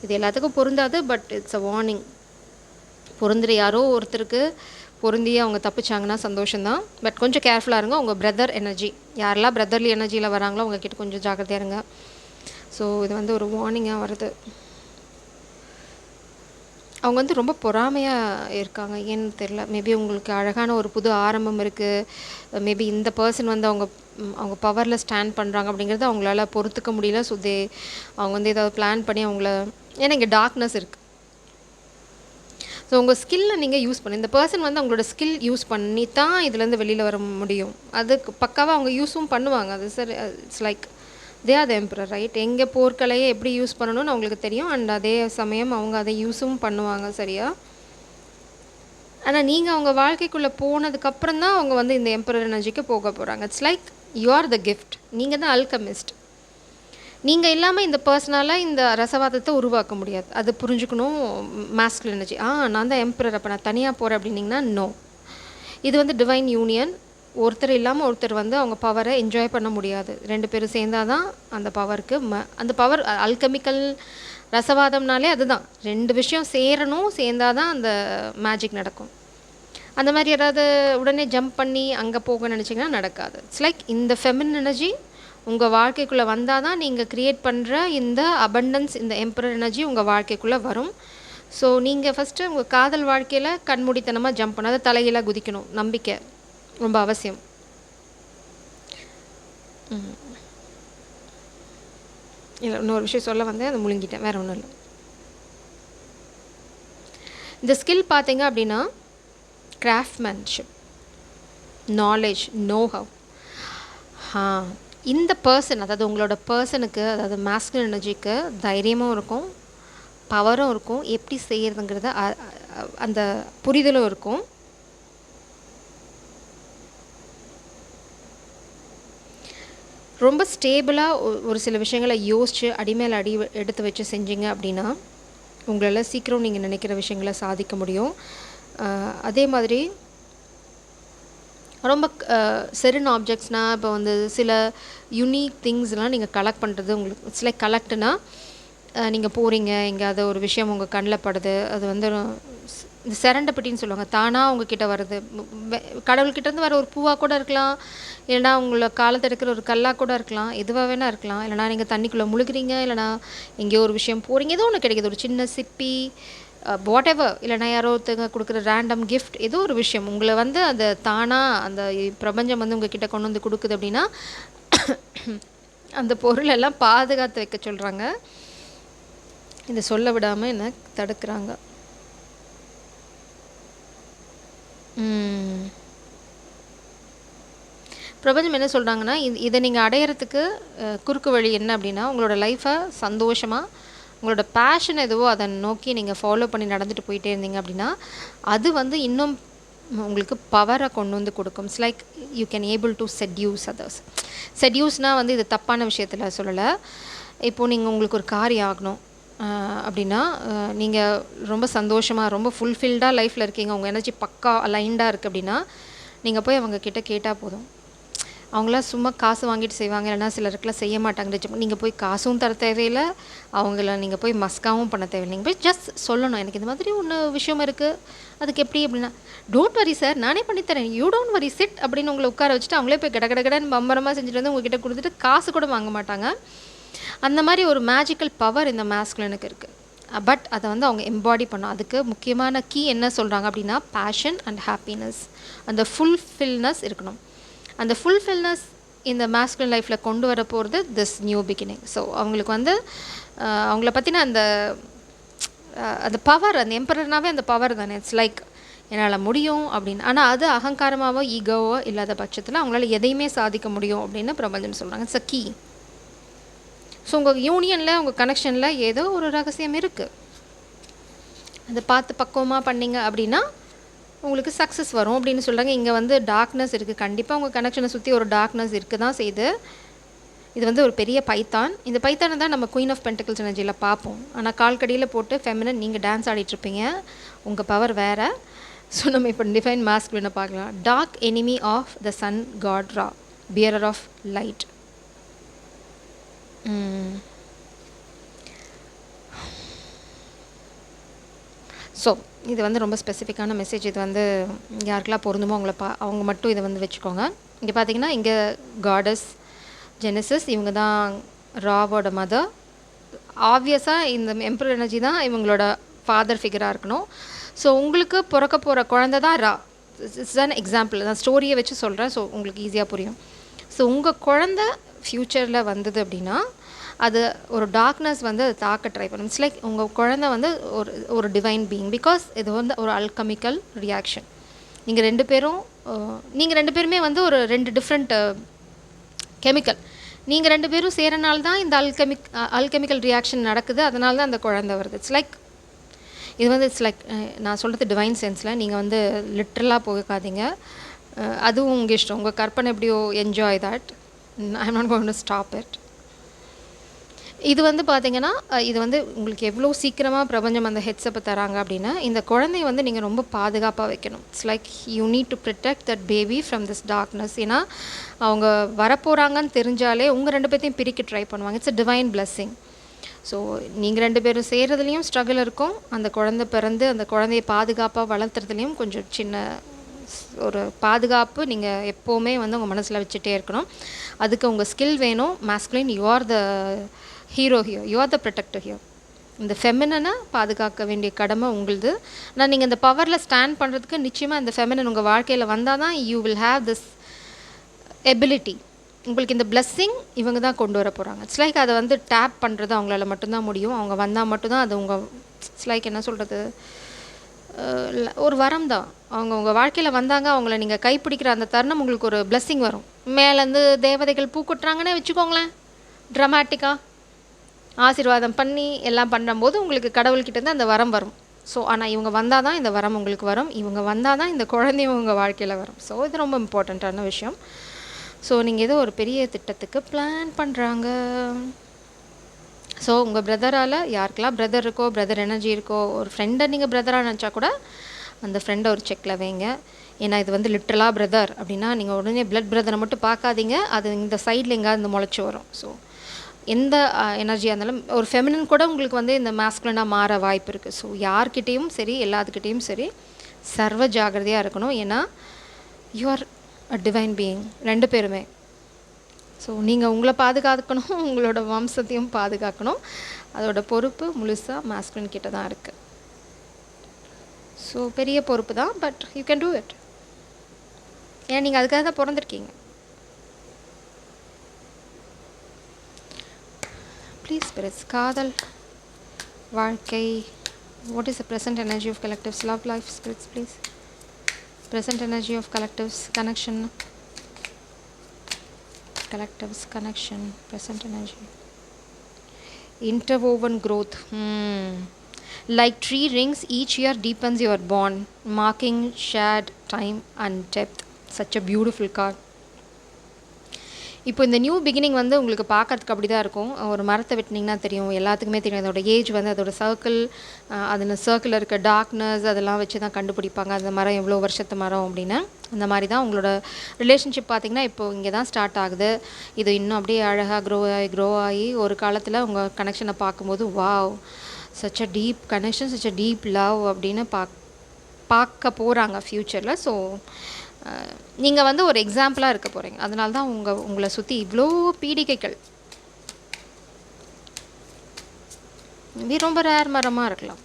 இது எல்லாத்துக்கும் பொருந்தாது, பட் இட்ஸ் அ வார்னிங். பொருந்துற யாரோ ஒருத்தருக்கு பொருந்தி அவங்க தப்பிச்சாங்கன்னா சந்தோஷம்தான், பட் கொஞ்சம் கேர்ஃபுல்லாக இருங்க. உங்கள் பிரதர் எனர்ஜி யாரெல்லாம் பிரதர்லி எனர்ஜியில் வராங்களோ அவங்கக்கிட்ட கொஞ்சம் ஜாக்கிரதையாக இருங்க. ஸோ இது வந்து ஒரு வார்னிங்காக வருது. அவங்க வந்து ரொம்ப பொறாமையாக இருக்காங்க, ஏன்னு தெரில. மேபி உங்களுக்கு அழகான ஒரு புது ஆரம்பம் இருக்குது. மேபி இந்த பர்சன் வந்து அவங்க பவரில் ஸ்டாண்ட் பண்ணுறாங்க அப்படிங்கிறது அவங்களால பொறுத்துக்க முடியல. ஸோ அவங்க வந்து ஏதாவது பிளான் பண்ணி அவங்கள, ஏன்னா இங்கே டார்க்னஸ் இருக்குது. ஸோ உங்கள் ஸ்கில்லை நீங்கள் யூஸ் பண்ணி, இந்த பர்சன் வந்து அவங்களோட ஸ்கில் யூஸ் பண்ணி தான் இதுலேருந்து வெளியில் வர முடியும். அதுக்கு பக்காவாக அவங்க யூஸும் பண்ணுவாங்க. அது சரி, it's like they are the emperor, right? எங்கே போர்க்கலையை எப்படி யூஸ் பண்ணணும்னு அவங்களுக்கு தெரியும். அண்ட் அதே சமயம் அவங்க அதை யூஸும் பண்ணுவாங்க, சரியா? ஆனால் நீங்கள் அவங்க வாழ்க்கைக்குள்ளே போனதுக்கப்புறம் தான் அவங்க வந்து இந்த எம்பரர் எனர்ஜிக்கு போக போகிறாங்க. It's like you are the gift. நீங்கள் தான் அல்கமிஸ்ட். நீங்கள் இல்லாமல் இந்த பர்சனால் இந்த ரசவாதத்தை உருவாக்க முடியாது. அது புரிஞ்சுக்கணும். மாஸ்குலின் எனர்ஜி, நான் தான் எம்பரர், அப்போ நான் தனியாக போகிறேன் அப்படின்னிங்கன்னா நோ. இது வந்து டிவைன் யூனியன். ஒருத்தர் இல்லாமல் ஒருத்தர் வந்து அவங்க பவரை என்ஜாய் பண்ண முடியாது. 2 பேரும் சேர்ந்தால் தான் அந்த பவருக்கு அந்த பவர். அல்கெமிக்கல் ரசவாதம்னாலே அதுதான், 2 விஷயம் சேரணும், சேர்ந்தால் தான் அந்த மேஜிக் நடக்கும். அந்த மாதிரி யாராவது உடனே ஜம்ப் பண்ணி அங்கே போக நினச்சிங்கன்னா நடக்காது. இட்ஸ் லைக் இந்த ஃபெமினின் எனர்ஜி உங்கள் வாழ்க்கைக்குள்ளே வந்தால் தான் நீங்கள் க்ரியேட் பண்ணுற இந்த அபண்டன்ஸ், இந்த எம்பரர் எனர்ஜி உங்கள் வாழ்க்கைக்குள்ளே வரும். ஸோ நீங்கள் ஃபஸ்ட்டு உங்கள் காதல் வாழ்க்கையில் கண்மூடித்தனமாக ஜம்ப் பண்ணாத, தலைகீழாக குதிக்கணும். நம்பிக்கை ரொம்ப அவசியம். இல்லை, இன்னொரு விஷயம் சொல்ல வந்தேன், அதை முழுங்கிட்டேன், வேறு ஒன்றும் இல்லை. இந்த ஸ்கில் பார்த்தீங்க அப்படின்னா கிராஃப்ட்மேன்ஷிப், நாலேஜ், நோஹவ். இந்த பர்சன், அதாவது உங்களோட பர்சனுக்கு, அதாவது மாஸ்குலின் எனர்ஜிக்கு தைரியமும் இருக்கும், பவரும் இருக்கும், எப்படி செய்கிறதுங்கிறத அந்த புரிதலும் இருக்கும். ரொம்ப ஸ்டேபிளாக ஒரு சில விஷயங்களை யோசித்து அடிமேல் அடி எடுத்து வச்சு செஞ்சீங்க அப்படின்னா உங்களால் சீக்கிரம் நீங்கள் நினைக்கிற விஷயங்களை சாதிக்க முடியும். அதே மாதிரி ரொம்ப செரின் ஆப்ஜெக்ட்ஸ்னால் இப்போ வந்து சில யூனிக் திங்ஸ்லாம் நீங்கள் கலெக்ட் பண்ணுறது உங்களுக்கு இட்ஸ் லைக் கலெக்ட்னா நீங்கள் போகிறீங்க எங்கேயாவது ஒரு விஷயம் உங்கள் கண்ணில் படுது, அது வந்து இந்த செரண்டபிட்டின்னு சொல்லுவாங்க, தானாக உங்ககிட்ட வருது. கடவுள்கிட்டேருந்து வர ஒரு பூவாக கூட இருக்கலாம், இல்லைனா உங்களை காலத்தை எடுக்கிற ஒரு கல்லாக கூட இருக்கலாம், எதுவாக வேணால் இருக்கலாம். இல்லைனா நீங்கள் தண்ணிக்குள்ளே முழுகிறீங்க, இல்லைனா எங்கேயோ ஒரு விஷயம் போகிறீங்க, ஏதோ ஒன்று கிடைக்கிது, ஒரு சின்ன சிப்பி, வாட் எவர், இல்லைனா யாரோ ஒருத்தங்க கொடுக்குற ரேண்டம் கிஃப்ட், ஏதோ ஒரு விஷயம் உங்களை வந்து அந்த தானாக அந்த பிரபஞ்சம் வந்து உங்கள் கிட்டே கொண்டு வந்து கொடுக்குது அப்படின்னா அந்த பொருள் எல்லாம் பாதுகாத்து வைக்க சொல்கிறாங்க. இதை சொல்ல விடாமல் என்ன தடுக்கிறாங்க. பிரபஞ்சம் என்ன சொல்கிறாங்கன்னா, இதை நீங்கள் அடையிறதுக்கு குறுக்கு வழி என்ன அப்படின்னா, உங்களோட லைஃப்பை சந்தோஷமாக உங்களோட பேஷன் எதுவோ அதை நோக்கி நீங்கள் ஃபாலோ பண்ணி நடந்துட்டு போயிட்டே இருந்தீங்க அப்படின்னா அது வந்து இன்னும் உங்களுக்கு பவரை கொண்டு வந்து கொடுக்கும். It's like you can able to seduce others. செட்யூஸ்னால் வந்து இது தப்பான விஷயத்தில் சொல்லலை. இப்போது நீங்கள் உங்களுக்கு ஒரு காரியம் ஆகணும் அப்படின்னா நீங்கள் ரொம்ப சந்தோஷமாக ரொம்ப ஃபுல்ஃபில்டாக லைஃப்பில் இருக்கீங்க, உங்கள் எனர்ஜி பக்கா அலைன்டாக இருக்குது அப்படின்னா நீங்கள் போய் அவங்க கிட்ட கேட்டால் போதும். அவங்களாம் சும்மா காசு வாங்கிட்டு செய்வாங்க, இல்லைனா சிலருக்குலாம் செய்ய மாட்டாங்க. நீங்கள் போய் காசும் தர தேவையில்லை, அவங்கள நீங்கள் போய் மஸ்காவும் பண்ண தேவையில்லை. நீங்கள் போய் ஜஸ்ட் சொல்லணும், எனக்கு இந்த மாதிரி ஒன்று விஷயம் இருக்குது, அதுக்கு எப்படி அப்படின்னா, டோன்ட் வரி சார், நானே பண்ணித்தரேன், யூ டோன்ட் வரி சிட் அப்படின்னு உங்களை உட்கார வச்சுட்டு அவங்களே போய் கடன்னு பம்பரமாக செஞ்சுட்டு வந்து உங்ககிட்ட கொடுத்துட்டு காசு கூட வாங்க மாட்டாங்க. அந்த மாதிரி ஒரு மேஜிக்கல் பவர் இந்த மேஸ்குலினுக்கு இருக்குது. பட் அதை வந்து அவங்க எம்பாடி பண்ணணும். அதுக்கு முக்கியமான கீ என்ன சொல்கிறாங்க அப்படின்னா பேஷன் அண்ட் ஹாப்பினஸ், அந்த ஃபுல்ஃபில்னஸ் இருக்கணும். அந்த ஃபுல்ஃபில்னஸ் இந்த மேஸ்குலின் லைஃப்பில் கொண்டு வர போகிறது திஸ் நியூ பிகினிங். ஸோ அவங்களுக்கு வந்து அவங்கள பற்றின அந்த பவர், அந்த எம்பரர்னாவே அந்த பவர் தானே. இட்ஸ் லைக் என்னால் முடியும் அப்படின்னு. ஆனால் அது அகங்காரமாவோ ஈகோவோ இல்லாத பட்சத்தில் அவங்களால எதையுமே சாதிக்க முடியும் அப்படின்னு பிரபஞ்சன் சொல்கிறாங்க. It's a key. ஸோ உங்கள் யூனியனில், உங்கள் கனெக்ஷனில் ஏதோ ஒரு ரகசியம் இருக்குது. அதை பார்த்து பக்குவமாக பண்ணிங்க அப்படின்னா உங்களுக்கு சக்ஸஸ் வரும் அப்படின்னு சொல்கிறாங்க. இங்கே வந்து டார்க்னஸ் இருக்குது, கண்டிப்பாக உங்கள் கனெக்ஷனை சுற்றி ஒரு டார்க்னஸ் இருக்குது தான் செய்யுது. இது வந்து ஒரு பெரிய பைத்தான். இந்த பைத்தானை தான் நம்ம குயின் ஆஃப் பென்டிகிள்ஸ் எனர்ஜியில் பார்ப்போம். ஆனால் கால்கடியில் போட்டு ஃபெமினன் நீங்கள் டான்ஸ் ஆடிட்டுருப்பீங்க, உங்கள் பவர் வேறு. ஸோ நம்ம இப்போ டிஃபைன் மாஸ்குலினை பார்க்கலாம். Dark enemy of the sun god Ra, bearer of light. So இது வந்து ரொம்ப ஸ்பெசிஃபிக்கான மெசேஜ். இது வந்து யாருக்கெல்லாம் பொருந்துமோ அவங்க மட்டும் இதை வந்து வச்சுக்கோங்க. இங்கே பார்த்தீங்கன்னா இங்கே காடஸ் ஜெனசிஸ், இவங்க தான் ராவோட மதர். ஆப்வியஸாக இந்த எம்பரர் எனர்ஜி தான் இவங்களோட ஃபாதர் ஃபிகராக இருக்கணும். ஸோ உங்களுக்கு பிறக்க போகிற குழந்தை தான் ரா. இட்ஸ் அன் எக்ஸாம்பிள், நான் ஸ்டோரியை வச்சு சொல்கிறேன், ஸோ உங்களுக்கு ஈஸியாக புரியும். ஸோ உங்கள் குழந்தை ஃப்யூச்சரில் வந்தது அப்படின்னா அது ஒரு டார்க்னஸ் வந்து அது தாக்க ட்ரை பண்ணும். இட்ஸ் லைக் உங்கள் குழந்தை வந்து ஒரு டிவைன் பீயிங். பிகாஸ் இது வந்து ஒரு அல்கெமிக்கல் ரியாக்ஷன். நீங்கள் ரெண்டு பேருமே வந்து ஒரு 2 டிஃப்ரெண்ட் கெமிக்கல். நீங்கள் 2 பேரும் சேரனால தான் இந்த அல்கெமிக்கல் ரியாக்ஷன் நடக்குது, அதனால தான் அந்த குழந்தை வருது. இட்ஸ் லைக் நான் சொல்கிறது டிவைன் சென்ஸில், நீங்கள் வந்து லிட்ரலாக போகாதீங்க. அதுவும் உங்கள் இஷ்டம், உங்கள் கற்பனை எப்படியோ enjoy that. I am not going to stop it. இது வந்து பார்த்திங்கன்னா இது வந்து உங்களுக்கு எவ்வளோ சீக்கிரமாக பிரபஞ்சம் அந்த ஹெட்ஸப்பை தராங்க அப்படின்னா இந்த குழந்தைய வந்து நீங்கள் ரொம்ப பாதுகாப்பாக வைக்கணும். It's like you need to protect that baby from this darkness. ஏன்னா அவங்க வரப்போகிறாங்கன்னு தெரிஞ்சாலே உங்கள் 2 பேர்த்தையும் பிரிக்க ட்ரை பண்ணுவாங்க. It's a divine blessing. So நீங்கள் 2 பேரும் செய்கிறதுலையும் ஸ்ட்ரகிள் இருக்கும், அந்த குழந்தை பிறந்து அந்த குழந்தைய பாதுகாப்பாக வளர்த்துறதுலையும் கொஞ்சம் சின்ன ஒரு பாதுகாப்பு நீங்கள் எப்போவுமே வந்து உங்கள் மனசில் வச்சுட்டே இருக்கணும். அதுக்கு உங்கள் ஸ்கில் வேணும். Masculine, you are the hero here, you are the protector here. இந்த ஃபெமினனை பாதுகாக்க வேண்டிய கடமை உங்களுது. ஆனால் நீங்கள் இந்த பவரில் ஸ்டாண்ட் பண்ணுறதுக்கு நிச்சயமாக இந்த ஃபெமினன் உங்கள் வாழ்க்கையில் வந்தால் தான் you will have this ability. உங்களுக்கு இந்த பிளெஸ்ஸிங் இவங்க தான் கொண்டு வர போகிறாங்க. இட்ஸ் லைக் அதை வந்து டேப் பண்ணுறது அவங்களால மட்டும்தான் முடியும். அவங்க வந்தால் மட்டும்தான் அது உங்கள் இட்ஸ் லைக் என்ன சொல்கிறது, ஒரு வரம் தான். அவங்க உங்கள் வாழ்க்கையில் வந்தாங்க, அவங்கள நீங்கள் கைப்பிடிக்கிற அந்த தருணம் உங்களுக்கு ஒரு பிளெஸ்ஸிங் வரும். மேலேருந்து தேவதைகள் பூ கொட்டுறாங்கன்னே வச்சுக்கோங்களேன், ட்ராமாட்டிக்காக ஆசீர்வாதம் பண்ணி எல்லாம் பண்ணும்போது உங்களுக்கு கடவுள்கிட்டேருந்து அந்த வரம் வரும். ஸோ ஆனால் இவங்க வந்தால் தான் இந்த வரம் உங்களுக்கு வரும், இவங்க வந்தால் தான் இந்த குழந்தையும் உங்கள் வாழ்க்கையில் வரும். ஸோ இது ரொம்ப இம்பார்ட்டண்ட்டான விஷயம். ஸோ நீங்கள் ஏதோ ஒரு பெரிய திட்டத்துக்கு பிளான் பண்ணுறாங்க. ஸோ உங்கள் பிரதரால் யாருக்கெல்லாம் பிரதர் இருக்கோ, பிரதர் எனர்ஜி இருக்கோ, ஒரு ஃப்ரெண்டை நீங்கள் பிரதராக நினச்சா கூட அந்த ஃப்ரெண்டை ஒரு செக்கில் வைங்க. ஏன்னா இது வந்து லிட்ரலாக பிரதர் அப்படின்னா நீங்கள் உடனே பிளட் பிரதரை மட்டும் பார்க்காதீங்க, அது இந்த சைடில் எங்கேயாவது முளைச்சி வரும். ஸோ எந்த எனர்ஜியாக இருந்தாலும் ஒரு ஃபெமினன் கூட உங்களுக்கு வந்து இந்த மாஸ்குலினாக மாற வாய்ப்பு இருக்குது. ஸோ யார்கிட்டேயும் சரி, எல்லாத்துக்கிட்டேயும் சரி சர்வ ஜாகிரதையாக இருக்கணும். ஏன்னா you are a divine being 2 பேருமே. ஸோ நீங்கள் உங்களை பாதுகாக்கணும், உங்களோட வம்சத்தையும் பாதுகாக்கணும். அதோட பொறுப்பு முழுசாக மாஸ்குலின் கிட்ட தான் இருக்குது. ஸோ பெரிய பொறுப்பு தான், but you can do it. ஏன்னா நீங்கள் அதுக்காக தான் பிறந்திருக்கீங்க. ப்ளீஸ் ஸ்பிரிட்ஸ், காதல், வாழ்க்கை, what is the present energy of collectives, love life spirits please. Present energy of collectives, connection, collectives, connection, present energy. interwoven growth. Like tree rings, each year deepens your bond, marking shared time and depth. Such a beautiful card. இப்போ இந்த new beginning வந்து உங்களுக்கு பார்க்கறதுக்கு அப்படி தான் இருக்கும். ஒரு மரத்தை வெட்டினீங்கன்னா தெரியும், எல்லாத்துக்குமே தெரியும் அதோட ஏஜ் வந்து அதோட சர்க்கிள், அதில் சர்க்கிளில் இருக்க டார்க்னஸ் அதெல்லாம் வச்சு தான் கண்டுபிடிப்பாங்க அந்த மரம் எவ்வளோ வருஷத்து மரம் அப்படின்னு. அந்த மாதிரி தான் உங்களோட ரிலேஷன்ஷிப் பார்த்திங்கன்னா இப்போது இங்கே தான் ஸ்டார்ட் ஆகுது. இது இன்னும் அப்படியே அழகாக க்ரோ ஆகி ஒரு காலத்தில் உங்கள் கனெக்ஷனை பார்க்கும்போது wow, such a deep connection, such a deep love அப்படின்னு பார்க்க போகிறாங்க ஃப்யூச்சரில். ஸோ நீங்கள் வந்து ஒரு எக்ஸாம்பிளாக இருக்க போகிறீங்க. அதனால தான் உங்களை சுற்றி இவ்வளோ பீடிகைகள். இது ரொம்ப ரேர் மரமாக இருக்கலாம்.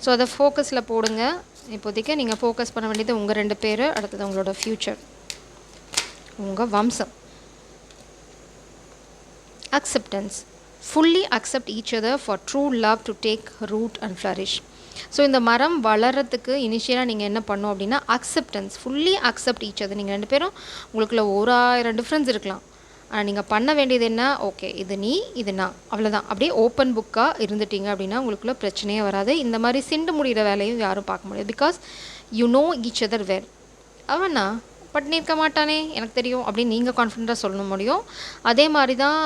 ஸோ அதை ஃபோக்கஸில் போடுங்க. இப்போதைக்கு நீங்கள் ஃபோக்கஸ் பண்ண வேண்டியது உங்கள் 2 பேர், அடுத்தது உங்களோட ஃப்யூச்சர், உங்கள் வம்சம். Acceptance. Fully accept each other for true love to take root and flourish. So இந்த மரம் வளர்கிறதுக்கு இனிஷியலாக நீங்கள் என்ன பண்ணணும் அப்படின்னா acceptance. Fully accept each other. நீங்கள் 2 பேரும் உங்களுக்குள்ள 1000 டிஃப்ரென்ஸ் இருக்கலாம், ஆனால் நீங்கள் பண்ண வேண்டியது என்ன, ஓகே இது நீ இது நான், அவ்வளோதான். அப்படியே ஓப்பன் புக்காக இருந்துட்டீங்க அப்படின்னா உங்களுக்குள்ள பிரச்சனையே வராது. இந்த மாதிரி சிண்டு முடிகிற வேலையும் யாரும் பார்க்க முடியாது. Because you know each other where. அவனா பண்ணியிருக்க மாட்டானே எனக்கு தெரியும் அப்படின்னு நீங்கள் கான்ஃபிடண்ட்டாக சொல்ல முடியும். அதே மாதிரி தான்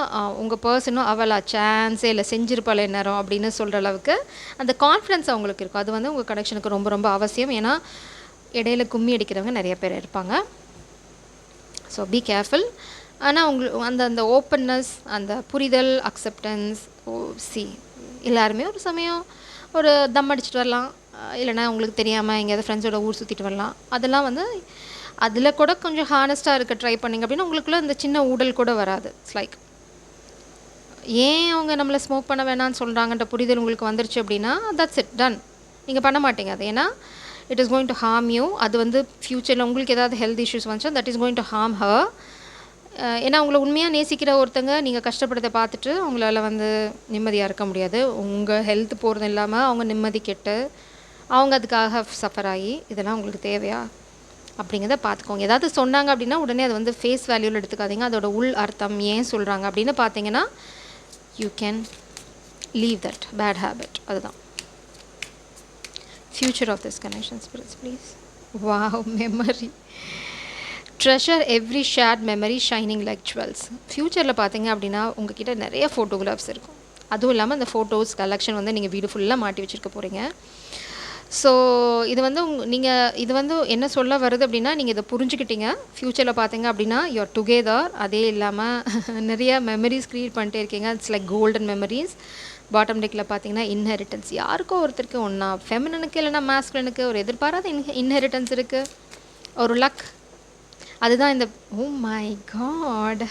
உங்கள் பர்சனும் அவளா சான்ஸே இல்லை செஞ்சிருப்பாள் நேரம் அப்படின்னு சொல்கிற அளவுக்கு அந்த கான்ஃபிடன்ஸ் அவங்களுக்கு இருக்கும். அது வந்து உங்கள் கனெக்ஷனுக்கு ரொம்ப ரொம்ப அவசியம். ஏன்னா இடையில கும்மி அடிக்கிறவங்க நிறைய பேர் இருப்பாங்க. So be careful. ஆனால் உங்களுக்கு அந்த ஓப்பன்னஸ், அந்த புரிதல், அக்செப்டன்ஸ், எல்லாருமே ஒரு சமயம் ஒரு தம் அடிச்சுட்டு வரலாம், இல்லைனா உங்களுக்கு தெரியாமல் எங்கேயாவது ஃப்ரெண்ட்ஸோட ஊர் சுற்றிட்டு வரலாம். அதெல்லாம் வந்து அதில் கூட கொஞ்சம் ஹானஸ்ட்டாக இருக்க ட்ரை பண்ணிங்க அப்படின்னா உங்களுக்குள்ள இந்த சின்ன ஊடல் கூட வராது. இட்ஸ் லைக் ஏன் அவங்க நம்மளை ஸ்மோக் பண்ண வேணான்னு சொல்கிறாங்கன்ற புரிதல் உங்களுக்கு வந்துருச்சு அப்படின்னா தட்ஸ் இட், டன். நீங்கள் பண்ண மாட்டீங்க அது. ஏன்னா it is going to harm you. அது வந்து ஃப்யூச்சரில் உங்களுக்கு ஏதாவது ஹெல்த் இஷ்யூஸ் வந்துச்சா that is going to harm her. ஏன்னா உங்களை உண்மையாக நேசிக்கிற ஒருத்தங்க நீங்கள் கஷ்டப்படுறதை பார்த்துட்டு அவங்களால வந்து நிம்மதியாக இருக்க முடியாது. உங்கள் ஹெல்த் போகிறது இல்லாமல் அவங்க நிம்மதி கெட்டு அவங்க அதுக்காக சஃபர் ஆகி இதெல்லாம் உங்களுக்கு தேவையா அப்படிங்கிறத பார்த்துக்கோங்க. ஏதாவது சொன்னாங்க அப்படின்னா உடனே அது வந்து ஃபேஸ் வேல்யூவில் எடுத்துக்காதீங்க. அதோட உள் அர்த்தம் ஏன் சொல்கிறாங்க அப்படின்னு பார்த்தீங்கன்னா you can leave that bad habit. அதுதான் future of this connection. Spirits please. Wow, memory. Treasure every shared memory shining like jewels. ஃப்யூச்சரில் பார்த்தீங்க அப்படின்னா உங்ககிட்ட நிறைய ஃபோட்டோகிராஃப்ஸ் இருக்கும். அதுவும் இல்லாமல் அந்த ஃபோட்டோஸ் கலெக்ஷன் வந்து நீங்கள் வீடு ஃபுல்லாக மாட்டி வச்சுருக்க போகிறீங்க. ஸோ இது வந்து நீங்கள் இது வந்து என்ன சொல்ல வருது அப்படின்னா நீங்கள் இதை புரிஞ்சுக்கிட்டீங்க. ஃப்யூச்சரில் பார்த்தீங்க அப்படின்னா யூஆர் டுகெதர். அதே இல்லாமல் நிறைய மெமரிஸ் க்ரியேட் பண்ணிட்டே இருக்கீங்க. It's like golden memories. Bottom டெக்கில் பார்த்தீங்கன்னா இன்ஹெரிட்டன்ஸ். யாருக்கோ ஒருத்தருக்கு ஒன்றா ஃபெமினனுக்கு இல்லைனா மாஸ்குலனுக்கு ஒரு எதிர்பாராத இன்ஹெரிட்டன்ஸ் இருக்குது, ஒரு லக். அதுதான் இந்த oh my god,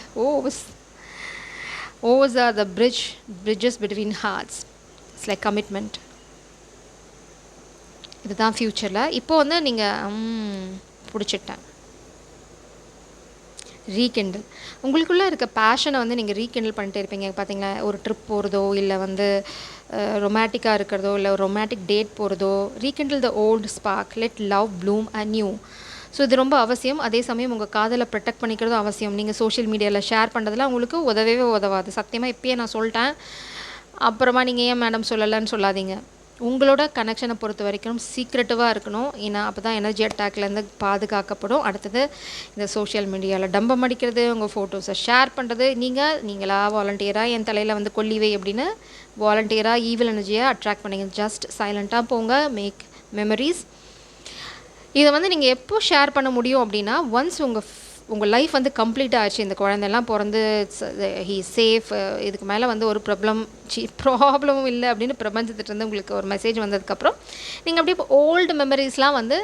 those are the bridges between hearts. It's like commitment. இதுதான் ஃப்யூச்சரில். இப்போது வந்து நீங்கள் பிடிச்சிட்டேன் ரீகெண்டில். உங்களுக்குள்ளே இருக்க பேஷனை வந்து நீங்கள் ரீகெண்டில் பண்ணிட்டே இருப்பீங்க. பார்த்தீங்களா, ஒரு ட்ரிப் போகிறதோ இல்லை வந்து ரொமாட்டிக்காக இருக்கிறதோ இல்லை ஒரு ரொமாட்டிக் டேட் போகிறதோ. Rekindle the old spark, let love bloom and new. So இது ரொம்ப அவசியம். அதே சமயம் உங்கள் காதலை ப்ரொடெக்ட் பண்ணிக்கிறதும் அவசியம். நீங்கள் சோஷியல் மீடியாவில் ஷேர் பண்ணுறதுலாம் உங்களுக்கு உதவவே உதவாது. சத்தியமாக இப்போயே நான் சொல்லிட்டேன். அப்புறமா நீங்கள் ஏன் மேடம் சொல்லலைன்னு சொல்லாதீங்க. உங்களோட கனெக்ஷனை பொறுத்த வரைக்கும் சீக்ரெட்டிவாக இருக்கணும். ஏன்னா அப்போ தான் எனர்ஜி அட்டாக்லேருந்து பாதுகாக்கப்படும். அடுத்தது இந்த சோஷியல் மீடியாவில் டம்பம் அடிக்கிறது, உங்கள் ஃபோட்டோஸை ஷேர் பண்ணுறது, நீங்களாக வாலண்டியராக என் தலையில் வந்து கொல்லிவை அப்படின்னு வாலண்டியராக ஈவில் எனர்ஜியை அட்ராக்ட் பண்ணிங்க. ஜஸ்ட் சைலண்ட்டாக போங்க, மேக் மெமரிஸ். இதை வந்து நீங்கள் எப்போ ஷேர் பண்ண முடியும் அப்படின்னா ஒன்ஸ் உங்கள் லைஃப் வந்து கம்ப்ளீட் ஆச்சு, இந்த குழந்தைலாம் பிறந்து ஹீ சேஃப், இதுக்கு மேலே வந்து ஒரு ப்ராப்ளமும் இல்லை அப்படின்னு பிரபஞ்சத்துலேருந்து உங்களுக்கு ஒரு மெசேஜ் வந்ததுக்கப்புறம் நீங்கள் அப்படியே ஓல்டு மெமரிஸ்லாம் வந்து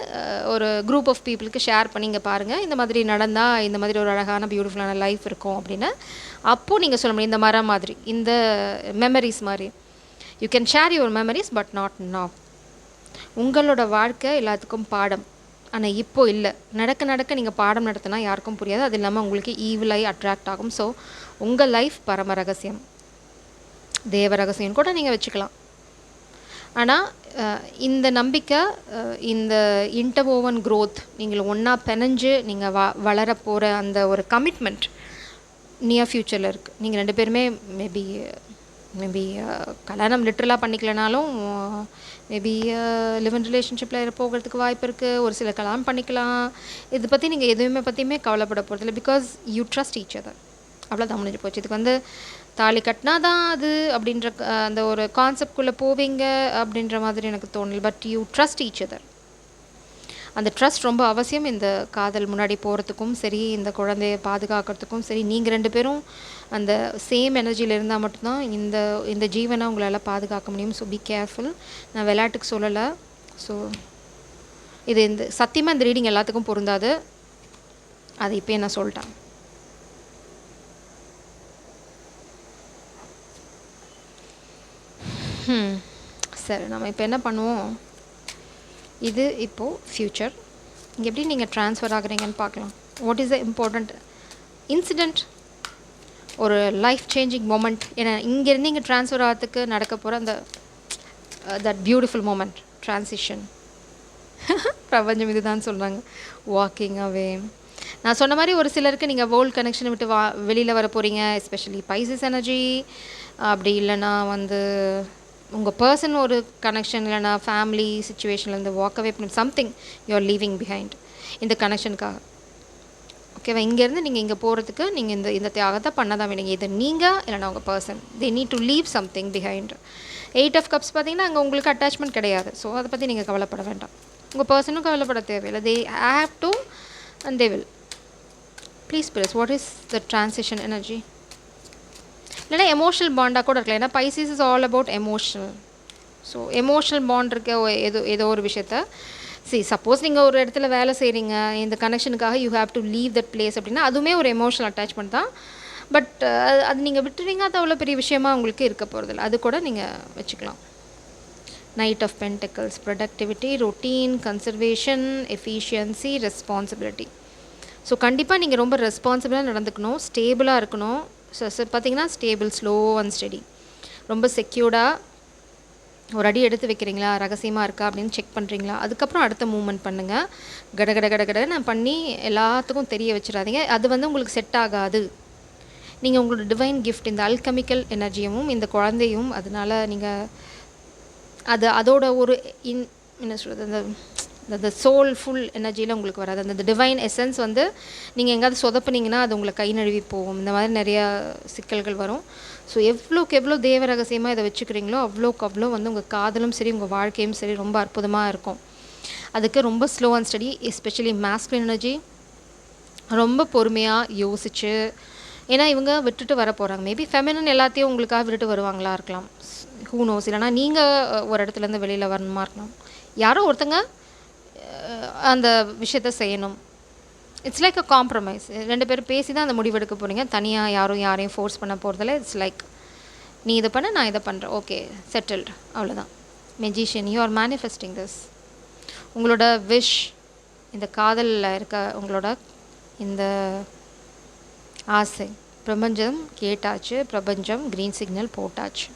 ஒரு குரூப் ஆஃப் பீப்புளுக்கு ஷேர் பண்ணி இங்கே பாருங்கள், இந்த மாதிரி நடந்தால் இந்த மாதிரி ஒரு அழகான பியூட்டிஃபுல்லான லைஃப் இருக்கும் அப்படின்னு. அப்போது நீங்கள் சொல்ல முடியும் இந்த மரம் மாதிரி, இந்த மெமரிஸ் மாதிரி. You can share your memories but not now. உங்களோட வாழ்க்கை எல்லாத்துக்கும் பாடம். ஆனால் இப்போது இல்லை. நடக்க நீங்கள் பாடம் நடத்தினா யாருக்கும் புரியாது. அது இல்லாமல் உங்களுக்கு ஈவிலாகி அட்ராக்ட் ஆகும். ஸோ உங்கள் லைஃப் பரம ரகசியம், தேவ ரகசியம் கூட நீங்கள் வச்சுக்கலாம். ஆனால் இந்த நம்பிக்கை, இந்த இன்டர்வோவன் growth, நீங்கள் ஒன்றா பிணைஞ்சு நீங்கள் வளர போகிற அந்த ஒரு கமிட்மெண்ட் நியர் ஃப்யூச்சரில் இருக்குது. நீங்கள் 2 பேருமே மேபி மேபி கல்யாணம் லிட்ரலாக பண்ணிக்கலனாலும் மேபி லிவ் இன் ரிலேஷன்ஷிப்பில் போகிறதுக்கு வாய்ப்பு இருக்குது. ஒரு சில கல்யாணம் பண்ணிக்கலாம். இதை பற்றி நீங்கள் எதுவுமே பற்றியுமே கவலைப்பட போகிறதில்ல. Because you trust each other. அவ்வளோதான், முடிஞ்சு போச்சு. இதுக்கு வந்து தாலி கட்டினா தான் அது அப்படின்ற அந்த ஒரு கான்செப்ட்குள்ளே போவீங்க அப்படின்ற மாதிரி எனக்கு தோணல. But you trust each other. அந்த ட்ரஸ்ட் ரொம்ப அவசியம். இந்த காதல் முன்னாடி போகிறதுக்கும் சரி, இந்த குழந்தைய பாதுகாக்கிறதுக்கும் சரி, நீங்கள் 2 பேரும் அந்த சேம் எனர்ஜியில் இருந்தால் மட்டும்தான் இந்த ஜீவனை உங்களால் பாதுகாக்க முடியும். So be careful. நான் விளையாட்டுக்கு சொல்லலை. ஸோ இந்த சத்தியமாக இந்த ரீடிங் எல்லாத்துக்கும் பொருந்தாது. அதை இப்போயே நான் சொல்லிட்டேன். சரி, நம்ம இப்போ என்ன பண்ணுவோம், இது இப்போது ஃப்யூச்சர். இங்கே எப்படி நீங்கள் ட்ரான்ஸ்ஃபர் ஆகுறீங்கன்னு பார்க்கலாம். What is the important incident, ஒரு லைஃப் சேஞ்சிங் மொமெண்ட். ஏன்னா இங்கேருந்து இங்கே ட்ரான்ஸ்ஃபர் ஆகிறதுக்கு நடக்க போகிற அந்த தட் பியூட்டிஃபுல் மொமெண்ட், ட்ரான்சிஷன். பிரபஞ்சம் இதுதான் சொல்கிறாங்க, வாக்கிங் அவே. நான் சொன்ன மாதிரி ஒரு சிலருக்கு நீங்கள் வேர்ல்ட் கனெக்ஷனை விட்டு வெளியில் வர போகிறீங்க. Especially Pisces energy. அப்படி இல்லைன்னா வந்து உங்கள் பர்சன் ஒரு கனெக்ஷன், இல்லைனா ஃபேமிலி சுச்சுவேஷன்லேருந்து வாக் அவே பண்ணி something you are leaving behind இந்த கனெக்ஷனுக்காக. ஓகேவா? இங்கேருந்து நீங்கள் இங்கே போகிறதுக்கு நீங்கள் இந்த தியாகத்தை பண்ண தான் வேணுங்க. இது நீங்கள் இல்லைனா உங்கள் person, they need to leave something behind. 8 of cups பார்த்தீங்கன்னா அங்கே உங்களுக்கு அட்டாச்மெண்ட் கிடையாது. ஸோ அதை பற்றி நீங்கள் கவலைப்பட வேண்டாம். உங்கள் பர்சனும் கவலைப்பட தேவையில்லை. They have to and they will. Please please, what is the transition energy? இல்லைனா எமோஷனல் பாண்டாக கூட இருக்கலாம். ஏன்னா Pisces is all about emotional. So emotional bond இருக்க ஏதோ ஒரு விஷயத்த சப்போஸ் நீங்கள் ஒரு இடத்துல வேலை செய்கிறீங்க, இந்த கனெக்ஷனுக்காக you have to leave that place அப்படின்னா அதுவுமே ஒரு எமோஷனல் அட்டாச்மெண்ட் தான். பட் அது நீங்கள் விட்டுறீங்க, அது அவ்வளோ பெரிய விஷயமா உங்களுக்கு இருக்க போகிறதில்ல. அது கூட நீங்கள் வச்சுக்கலாம். Knight of pentacles, productivity, routine, conservation, efficiency, responsibility. So கண்டிப்பாக நீங்கள் ரொம்ப ரெஸ்பான்சிபிளாக நடந்துக்கணும், ஸ்டேபிளாக இருக்கணும். ஸோ பார்த்தீங்கன்னா ஸ்டேபிள், ஸ்லோ அண்ட் ஸ்டெடி. ரொம்ப செக்யூர்டாக ஒரு அடி எடுத்து வைக்கிறீங்களா, ரகசியமாக இருக்கா அப்படின்னு செக் பண்ணுறீங்களா, அதுக்கப்புறம் அடுத்த மூவ்மெண்ட் பண்ணுங்கள். கட நான் பண்ணி எல்லாத்துக்கும் தெரிய வச்சிடாதீங்க. அது வந்து உங்களுக்கு செட் ஆகாது. நீங்கள் உங்களோட டிவைன் கிஃப்ட், இந்த அல்கெமிக்கல் எனர்ஜியும் இந்த குழந்தையும், அதனால் நீங்கள் அதோட ஒரு என்ன சொல்கிறது, அந்த சோல்ஃபுல் எனர்ஜியில் உங்களுக்கு வராது. அந்த டிவைன் எசன்ஸ் வந்து நீங்கள் எங்கேயாவது சொதப்புனீங்கன்னா அது உங்களை கை நழுவி போகும். இந்த மாதிரி நிறையா சிக்கல்கள் வரும். ஸோ எவ்வளோக்கு எவ்வளோ தேவ ரகசியமாக இதை வச்சுக்கிறீங்களோ அவ்வளோக்கு அவ்வளோ வந்து உங்கள் காதலும் சரி, உங்கள் வாழ்க்கையும் சரி ரொம்ப அற்புதமாக இருக்கும். அதுக்கு ரொம்ப slow and study, especially masculine energy ரொம்ப பொறுமையாக யோசிச்சு. ஏன்னா இவங்க விட்டுட்டு வர போகிறாங்க. மேபி ஃபெமினன் எல்லாத்தையும் உங்களுக்காக விட்டுட்டு வருவாங்களா இருக்கலாம், ஹூ நோஸ். இல்லைனா நீங்கள் ஒரு இடத்துலேருந்து வெளியில் வரணுமா இருக்கலாம். யாரோ ஒருத்தங்க அந்த விஷயத்த செய்யணும். It's like a compromise. 2 பேரும் பேசி தான் அந்த முடிவெடுக்க போகிறீங்க. தனியாக யாரையும் ஃபோர்ஸ் பண்ண போகிறதில்ல. இட்ஸ் லைக் நீ இதை பண்ண, நான் இதை பண்ணுறேன், ஓகே செட்டில்டு, அவ்வளோதான். Magician, you are manifesting this. உங்களோட விஷ், இந்த காதலில் இருக்க உங்களோட இந்த ஆசை பிரபஞ்சம் கேட்டாச்சு, பிரபஞ்சம் க்ரீன் சிக்னல் போட்டாச்சு.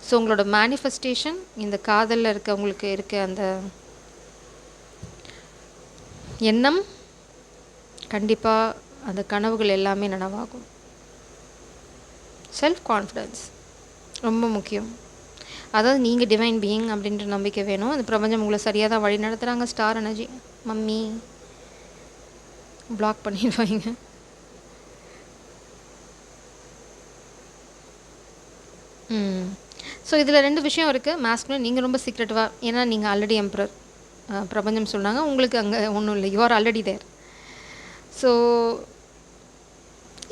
ஸோ உங்களோட மேனிஃபெஸ்டேஷன், இந்த காதலில் இருக்க உங்களுக்கு இருக்க அந்த எண்ணம், கண்டிப்பாக அந்த கனவுகள் எல்லாமே நனவாகும். செல்ஃப் கான்ஃபிடென்ஸ் ரொம்ப முக்கியம். அதாவது நீங்கள் டிவைன் பீயிங் அப்படின்ற நம்பிக்கை வேணும். அந்த பிரபஞ்சம் உங்களை சரியாக தான் வழி நடத்துகிறாங்க. ஸ்டார் எனர்ஜி, மம்மி பிளாக் பண்ணிடுவாங்க. ஸோ இதில் 2 விஷயம் இருக்குது. மாஸ்குலின், நீங்கள் ரொம்ப சீக்ரெட்டிவாக, ஏன்னா நீங்கள் ஆல்ரெடி எம்பரர். பிரபஞ்சம் சொன்னாங்க உங்களுக்கு அங்கே ஒன்றும் இல்லை, you are already there. So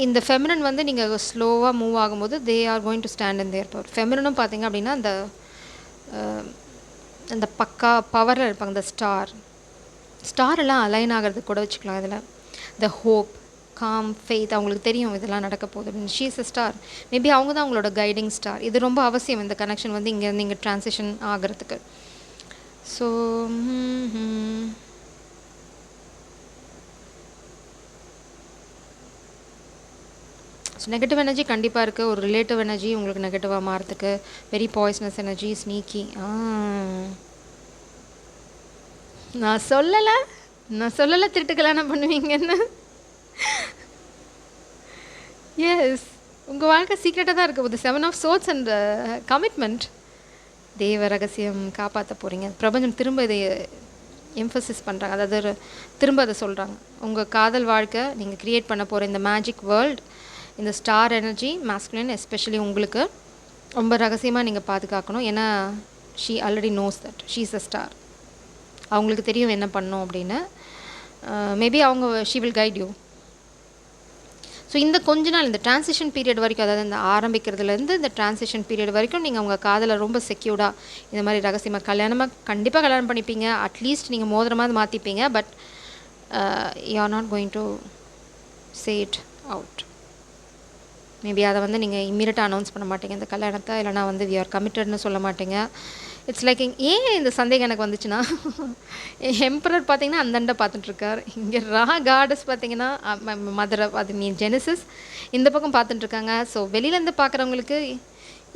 இந்த ஃபெமினன் வந்து நீங்கள் ஸ்லோவாக மூவ் ஆகும்போது they are going to stand in their power. ஃபெமினனும் பார்த்தீங்க அப்படின்னா அந்த பக்கா பவரில் இருப்பாங்க. இந்த ஸ்டார் எல்லாம் அலைன் ஆகிறதுக்கு கூட வச்சுக்கலாம். இதில் த ஹோப், காம், ஃபெய்த், அவங்களுக்கு தெரியும் இதெல்லாம் நடக்க போகுது அப்படின்னு. She is a star. Maybe அவங்க தான் அவங்களோட கைடிங் ஸ்டார். இது ரொம்ப அவசியம் இந்த கனெக்ஷன் வந்து இங்கேருந்து இங்கே ட்ரான்சிஷன் ஆகிறதுக்கு. ஸோ ஸோ நெகட்டிவ் எனர்ஜி கண்டிப்பாக இருக்குது. ஒரு ரிலேட்டிவ் எனர்ஜி உங்களுக்கு நெகட்டிவாக மாறதுக்கு, வெரி பாய்ஸ்னஸ் எனர்ஜி, ஸ்னீக்கி. நான் சொல்லலை, திருட்டு கல்யாணம் பண்ணுவீங்கன்னு. எஸ், உங்கள் வாழ்க்கை சீக்ரெட்டாக தான் இருக்குது. With 7 of swords and commitment. தெய்வ ரகசியம் காப்பாற்ற போகிறீங்க. பிரபஞ்சம் திரும்ப இதை எம்ஃபசிஸ் பண்ணுறாங்க, அதாவது திரும்ப அதை சொல்கிறாங்க. உங்கள் காதல் வாழ்க்கை நீங்கள் க்ரியேட் பண்ண போகிற இந்த மேஜிக் வேர்ல்ட், இந்த ஸ்டார் எனர்ஜி மாஸ்குலின் எஸ்பெஷலி உங்களுக்கு ரொம்ப ரகசியமாக நீங்கள் பாதுகாக்கணும். ஏன்னா she already knows that she is a star. அவங்களுக்கு தெரியும் என்ன பண்ணணும் அப்படின்னு. மேபி அவங்க she will guide you. So இந்த கொஞ்ச நாள், இந்த ட்ரான்சிஷன் பீரியட் வரைக்கும், அதாவது இந்த ஆரம்பிக்கிறதுலேருந்து இந்த ட்ரான்சிஷன் பீரியட் வரைக்கும் நீங்கள் உங்கள் காதலை ரொம்ப செக்யூர்டாக இந்த மாதிரி ரகசியமாக கண்டிப்பாக கல்யாணம் பண்ணிப்பீங்க. அட்லீஸ்ட் நீங்கள் மோதிரமாவது மாற்றிப்பீங்க. But you are not going to say it out. Maybe அதை வந்து நீங்கள் இம்மீடியட்டாக அனௌன்ஸ் பண்ண மாட்டீங்க இந்த கல்யாணத்தை, இல்லைனா வந்து வி ஆர் கமிட்டட்னு சொல்ல மாட்டீங்க. இட்ஸ் லைக், ஏன் இந்த சந்தேகம் எனக்கு வந்துச்சுன்னா, எம்பரர் பார்த்தீங்கன்னா அந்தண்டை பார்த்துட்ருக்கார், இங்கே ரா காடஸ் பார்த்தீங்கன்னா மதுரை, அது மீன் ஜெனசிஸ் இந்த பக்கம் பார்த்துட்ருக்காங்க. ஸோ வெளியிலேருந்து பார்க்குறவங்களுக்கு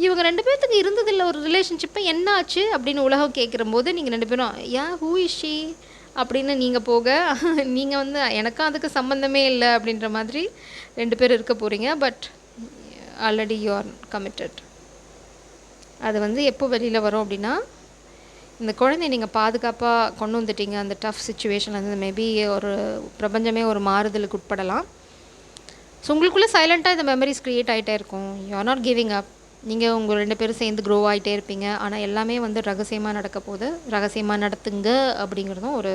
இவங்க 2 பேர்த்துக்கு இருந்ததில்லை ஒரு ரிலேஷன்ஷிப்பை, என்ன ஆச்சு அப்படின்னு உலகம் கேட்குறம்போது நீங்கள் 2 பேரும் ஹூ இஸ் ஷீ அப்படின்னு நீங்கள் போக, நீங்கள் வந்து எனக்கும் அதுக்கு சம்மந்தமே இல்லை அப்படின்ற மாதிரி 2 பேர் இருக்க போகிறீங்க. But already you are committed. அது வந்து எப்போ வெளியில் வரும் அப்படின்னா, இந்த குழந்தைய நீங்கள் பாதுகாப்பாக கொண்டு வந்துட்டீங்க அந்த டஃப் சுச்சுவேஷன்லேருந்து. மேபி ஒரு பிரபஞ்சமே ஒரு மாறுதலுக்கு உட்படலாம். ஸோ உங்களுக்குள்ளே சைலண்ட்டாக இந்த மெமரிஸ் க்ரியேட் ஆகிட்டே இருக்கும். You are not giving up. நீங்கள் உங்கள் 2 பேரும் சேர்ந்து க்ரோ ஆகிட்டே இருப்பீங்க. ஆனால் எல்லாமே வந்து ரகசியமாக நடக்க போகுது. ரகசியமாக நடத்துங்க அப்படிங்கிறதும் ஒரு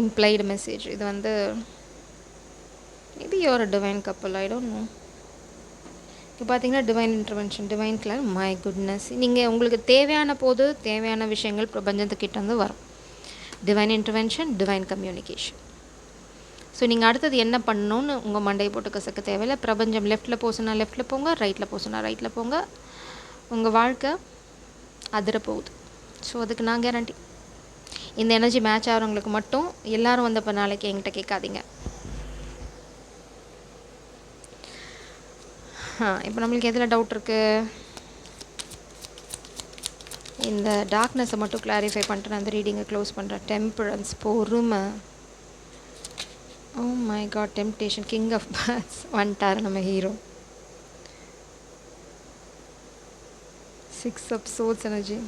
இம்ப்ளைடு மெசேஜ். இது வந்து மேபி யூஆர் அ டிவைன் கப்பல், ஐ டோன்ட் நோ. இப்போ பார்த்தீங்கன்னா divine intervention, divine glare, my goodness. நீங்கள் உங்களுக்கு தேவையான போது தேவையான விஷயங்கள் பிரபஞ்சத்துக்கிட்டேருந்து வரும். Divine intervention, divine communication. So நீங்கள் அடுத்தது என்ன பண்ணணும்னு உங்கள் மண்டையை போட்டு கசக்க தேவையில்லை. பிரபஞ்சம் லெஃப்ட்டில் போச்சுன்னா லெஃப்ட்டில் போங்க, ரைட்டில் போச்சுன்னா ரைட்டில் போங்க. உங்கள் வாழ்க்கை அதிர போகுது. ஸோ அதுக்கு நான் கேரண்டி. இந்த எனர்ஜி மேட்ச் ஆகிறவங்களுக்கு மட்டும் எல்லோரும் வந்து இப்போ நாளைக்கு என்கிட்ட கேட்காதீங்க. இப்போ நம்மளுக்கு எதில் டவுட் இருக்குது? இந்த டார்க்னஸை மட்டும் கிளாரிஃபை பண்ணிட்டு நான் அந்த ரீடிங்கை க்ளோஸ் பண்ணுறேன். டெம்பரன்ஸ், பொறுமை. Oh my god, temptation, king of bats வந்துட்டார் நம்ம hero. 6 of swords energy,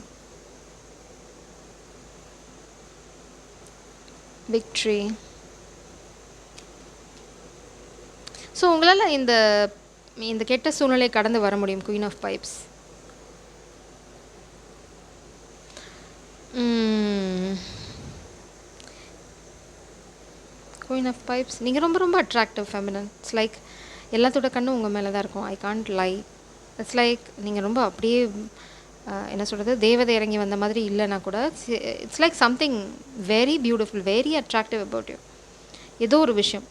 victory. So உங்களால் இந்த கெட்ட சூழ்நிலை கடந்து வர முடியும். Queen of pipes. Queen of pipes, நீங்கள் ரொம்ப ரொம்ப அட்ராக்டிவ், ஃபெமினன். இட்ஸ் லைக் எல்லாத்தோட கண்ணும் உங்கள் மேலே தான் இருக்கும். I can't lie. It's like நீங்கள் ரொம்ப அப்படியே என்ன சொல்கிறது, தேவதை இறங்கி வந்த மாதிரி இல்லைனா கூட, it's like something very beautiful, very attractive about you. ஏதோ ஒரு விஷயம்,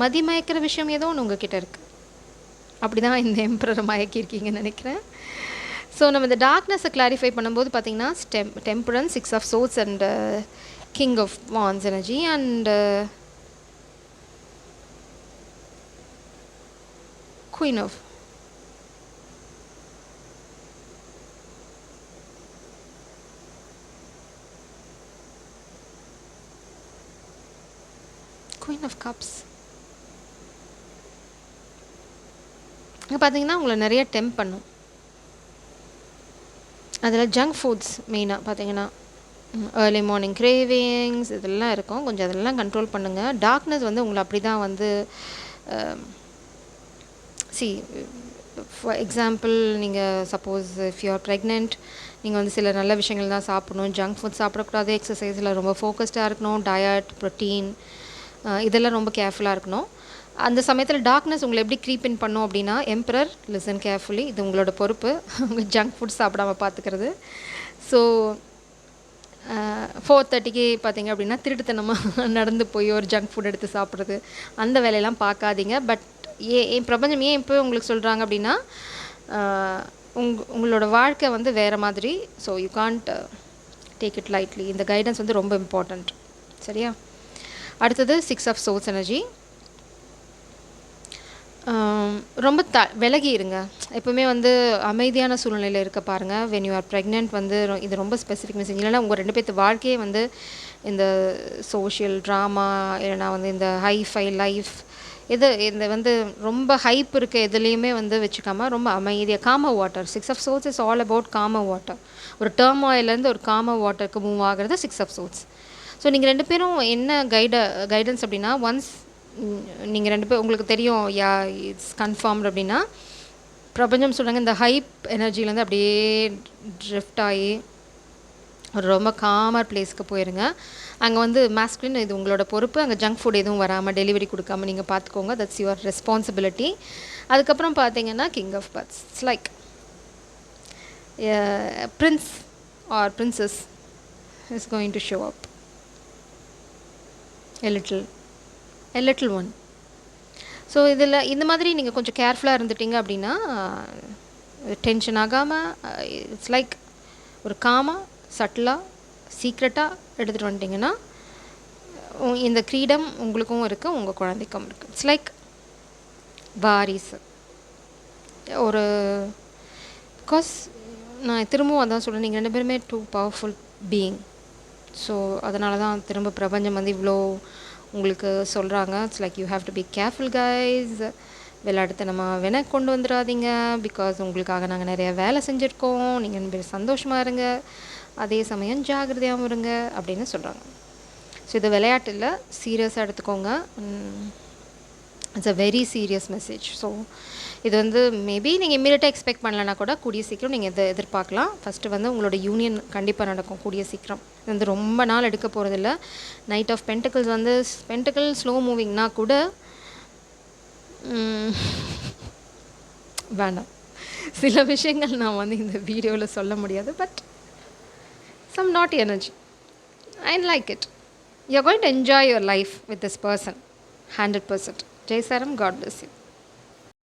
மதிமயக்கிற விஷயம் ஏதோ ஒன்று உங்ககிட்ட இருக்குது. அப்படி தான் இந்த எம்பரரை மயக்கியிருக்கீங்கன்னு நினைக்கிறேன். ஸோ நம்ம இந்த டார்க்னஸை கிளாரிஃபை பண்ணும்போது பார்த்தீங்கன்னா temperance, 6 of swords and king of wands energy and queen of cups. இங்கே பார்த்தீங்கன்னா உங்களை நிறைய டெம்ப் பண்ணும். அதில் ஜங்க் ஃபுட்ஸ் மெயினாக பார்த்தீங்கன்னா ஏர்லி மார்னிங் கிரேவிங்ஸ் இதெல்லாம் இருக்கும். கொஞ்சம் அதெல்லாம் கண்ட்ரோல் பண்ணுங்கள். டார்க்னஸ் வந்து உங்களை அப்படி தான் வந்து ஃபார் எக்ஸாம்பிள், நீங்கள் suppose if you are pregnant, நீங்கள் வந்து சில நல்ல விஷயங்கள் தான் சாப்பிடணும். ஜங்க் ஃபுட் சாப்பிடக்கூடாது. எக்ஸசைஸில் ரொம்ப ஃபோக்கஸ்டாக இருக்கணும். டயட், ப்ரோட்டீன் இதெல்லாம் ரொம்ப கேர்ஃபுல்லாக இருக்கணும். அந்த சமயத்தில் டார்க்னஸ் உங்களை எப்படி க்ரீப்பின் பண்ணும் அப்படின்னா, எம்பரர் லிசன் கேர்ஃபுல்லி, இது உங்களோட பொறுப்பு, உங்கள் ஜங்க் ஃபுட் சாப்பிடாம பார்த்துக்கிறது. ஸோ 4:30க்கு பார்த்தீங்க அப்படின்னா திருட்டுத்தனமாக நடந்து போய் ஒரு ஜங்க் ஃபுட் எடுத்து சாப்பிட்றது, அந்த வேலையெல்லாம் பார்க்காதீங்க. பட் என் பிரபஞ்சம் ஏன் இப்போ உங்களுக்கு சொல்கிறாங்க அப்படின்னா, உங்களோட வாழ்க்கை வந்து வேறு மாதிரி. So you can't take it lightly. இந்த கைடன்ஸ் வந்து ரொம்ப இம்பார்ட்டண்ட். சரியா? அடுத்தது 6 ஆஃப் சோர்ஸ் எனர்ஜி. ரொம்ப விலகி இருங்க. எப்பவுமே வந்து அமைதியான சூழ்நிலையில இருக்க பாருங்க. வென் யூ ஆர் பிரெக்னன்ட் வந்து இது ரொம்ப ஸ்பெசிஃபிக் மெசேஜ். இல்லைன்னா உங்கள் 2 பேத்து வாழ்க்கையே வந்து இந்த சோஷியல் ட்ராமா, இல்லைனா வந்து இந்த ஹைஃபை லைஃப், இந்த வந்து ரொம்ப ஹைப் இருக்க எதுலேயுமே வந்து வச்சுக்காம ரொம்ப அமைதியாக calm water. 6 of swords is all about calm water. ஒரு டர்மாயிலேருந்து ஒரு காம வாட்டருக்கு மூவ் ஆகிறது 6 ஆஃப் சோர்ஸ். ஸோ நீங்கள் 2 பேரும் என்ன கைடன்ஸ் அப்படின்னா, ஒன்ஸ் நீங்கள் 2 பேர் உங்களுக்கு தெரியும் இட்ஸ் கன்ஃபார்ம்டு அப்படின்னா, பிரபஞ்சம் சொல்கிறாங்க இந்த ஹைப் எனர்ஜிலேருந்து அப்படியே ட்ரிஃப்ட் ஆகி ஒரு ரொம்ப காமர் பிளேஸ்க்கு போயிருங்க. அங்கே வந்து மாஸ்குலின், இது உங்களோட பொறுப்பு. அங்கே ஜங்க் ஃபுட் எதுவும் வராமல் டெலிவரி கொடுக்காமல் நீங்கள் பார்த்துக்கோங்க. That's your responsibility. அதுக்கப்புறம் பார்த்தீங்கன்னா king of births. It's like prince or princess is going to show up a little one. So இதில் இந்த மாதிரி நீங்கள் கொஞ்சம் கேர்ஃபுல்லாக இருந்துட்டீங்க அப்படின்னா டென்ஷன் ஆகாமல் இட்ஸ் லைக் ஒரு காமாக சட்டிலாக சீக்ரெட்டாக எடுத்துகிட்டு வந்துட்டிங்கன்னா இந்த ஃப்ரீடம் உங்களுக்கும் இருக்குது, உங்கள் குழந்தைக்கும் இருக்குது. இட்ஸ் லைக் வாரிசு ஒரு பிகாஸ் நான் திரும்பவும் அதான் சொல்கிறேன், நீங்கள் 2 பேருமே டூ பவர்ஃபுல் பீயிங். ஸோ அதனால தான் திரும்ப பிரபஞ்சம் வந்து இவ்வளோ உங்களுக்கு சொல்கிறாங்க. It's like you have to be careful guys. விளையாட்டுத்தனமாக வேணால் கொண்டு வந்துடாதீங்க. பிகாஸ் உங்களுக்காக நாங்கள் நிறைய வேலை செஞ்சுருக்கோம். நீங்கள் 2 பேர் சந்தோஷமாக இருங்க, அதே சமயம் ஜாகிரதையாகவும் இருங்க அப்படின்னு சொல்கிறாங்க. ஸோ இது விளையாட்டு இல்லை, சீரியஸாக எடுத்துக்கோங்க. It's a very serious message. So இது வந்து மேபி நீங்கள் இம்மீடியட்டாக எக்ஸ்பெக்ட் பண்ணலன்னா கூட கூடிய சீக்கிரம் நீங்கள் இதை எதிர்பார்க்கலாம். ஃபஸ்ட்டு வந்து உங்களோட யூனியன் கண்டிப்பாக நடக்கும் கூடிய சீக்கிரம். இது வந்து ரொம்ப நாள் எடுக்க போகிறதில்ல. நைட் ஆஃப் பென்டிகிள்ஸ் வந்து பென்டிகிள் ஸ்லோ மூவிங்னா கூட வேண்டாம். சில விஷயங்கள் நான் வந்து இந்த வீடியோவில் சொல்ல முடியாது. But some naughty energy. I like it. You're going to enjoy your life with this person 100%. Jai Saram, God bless you.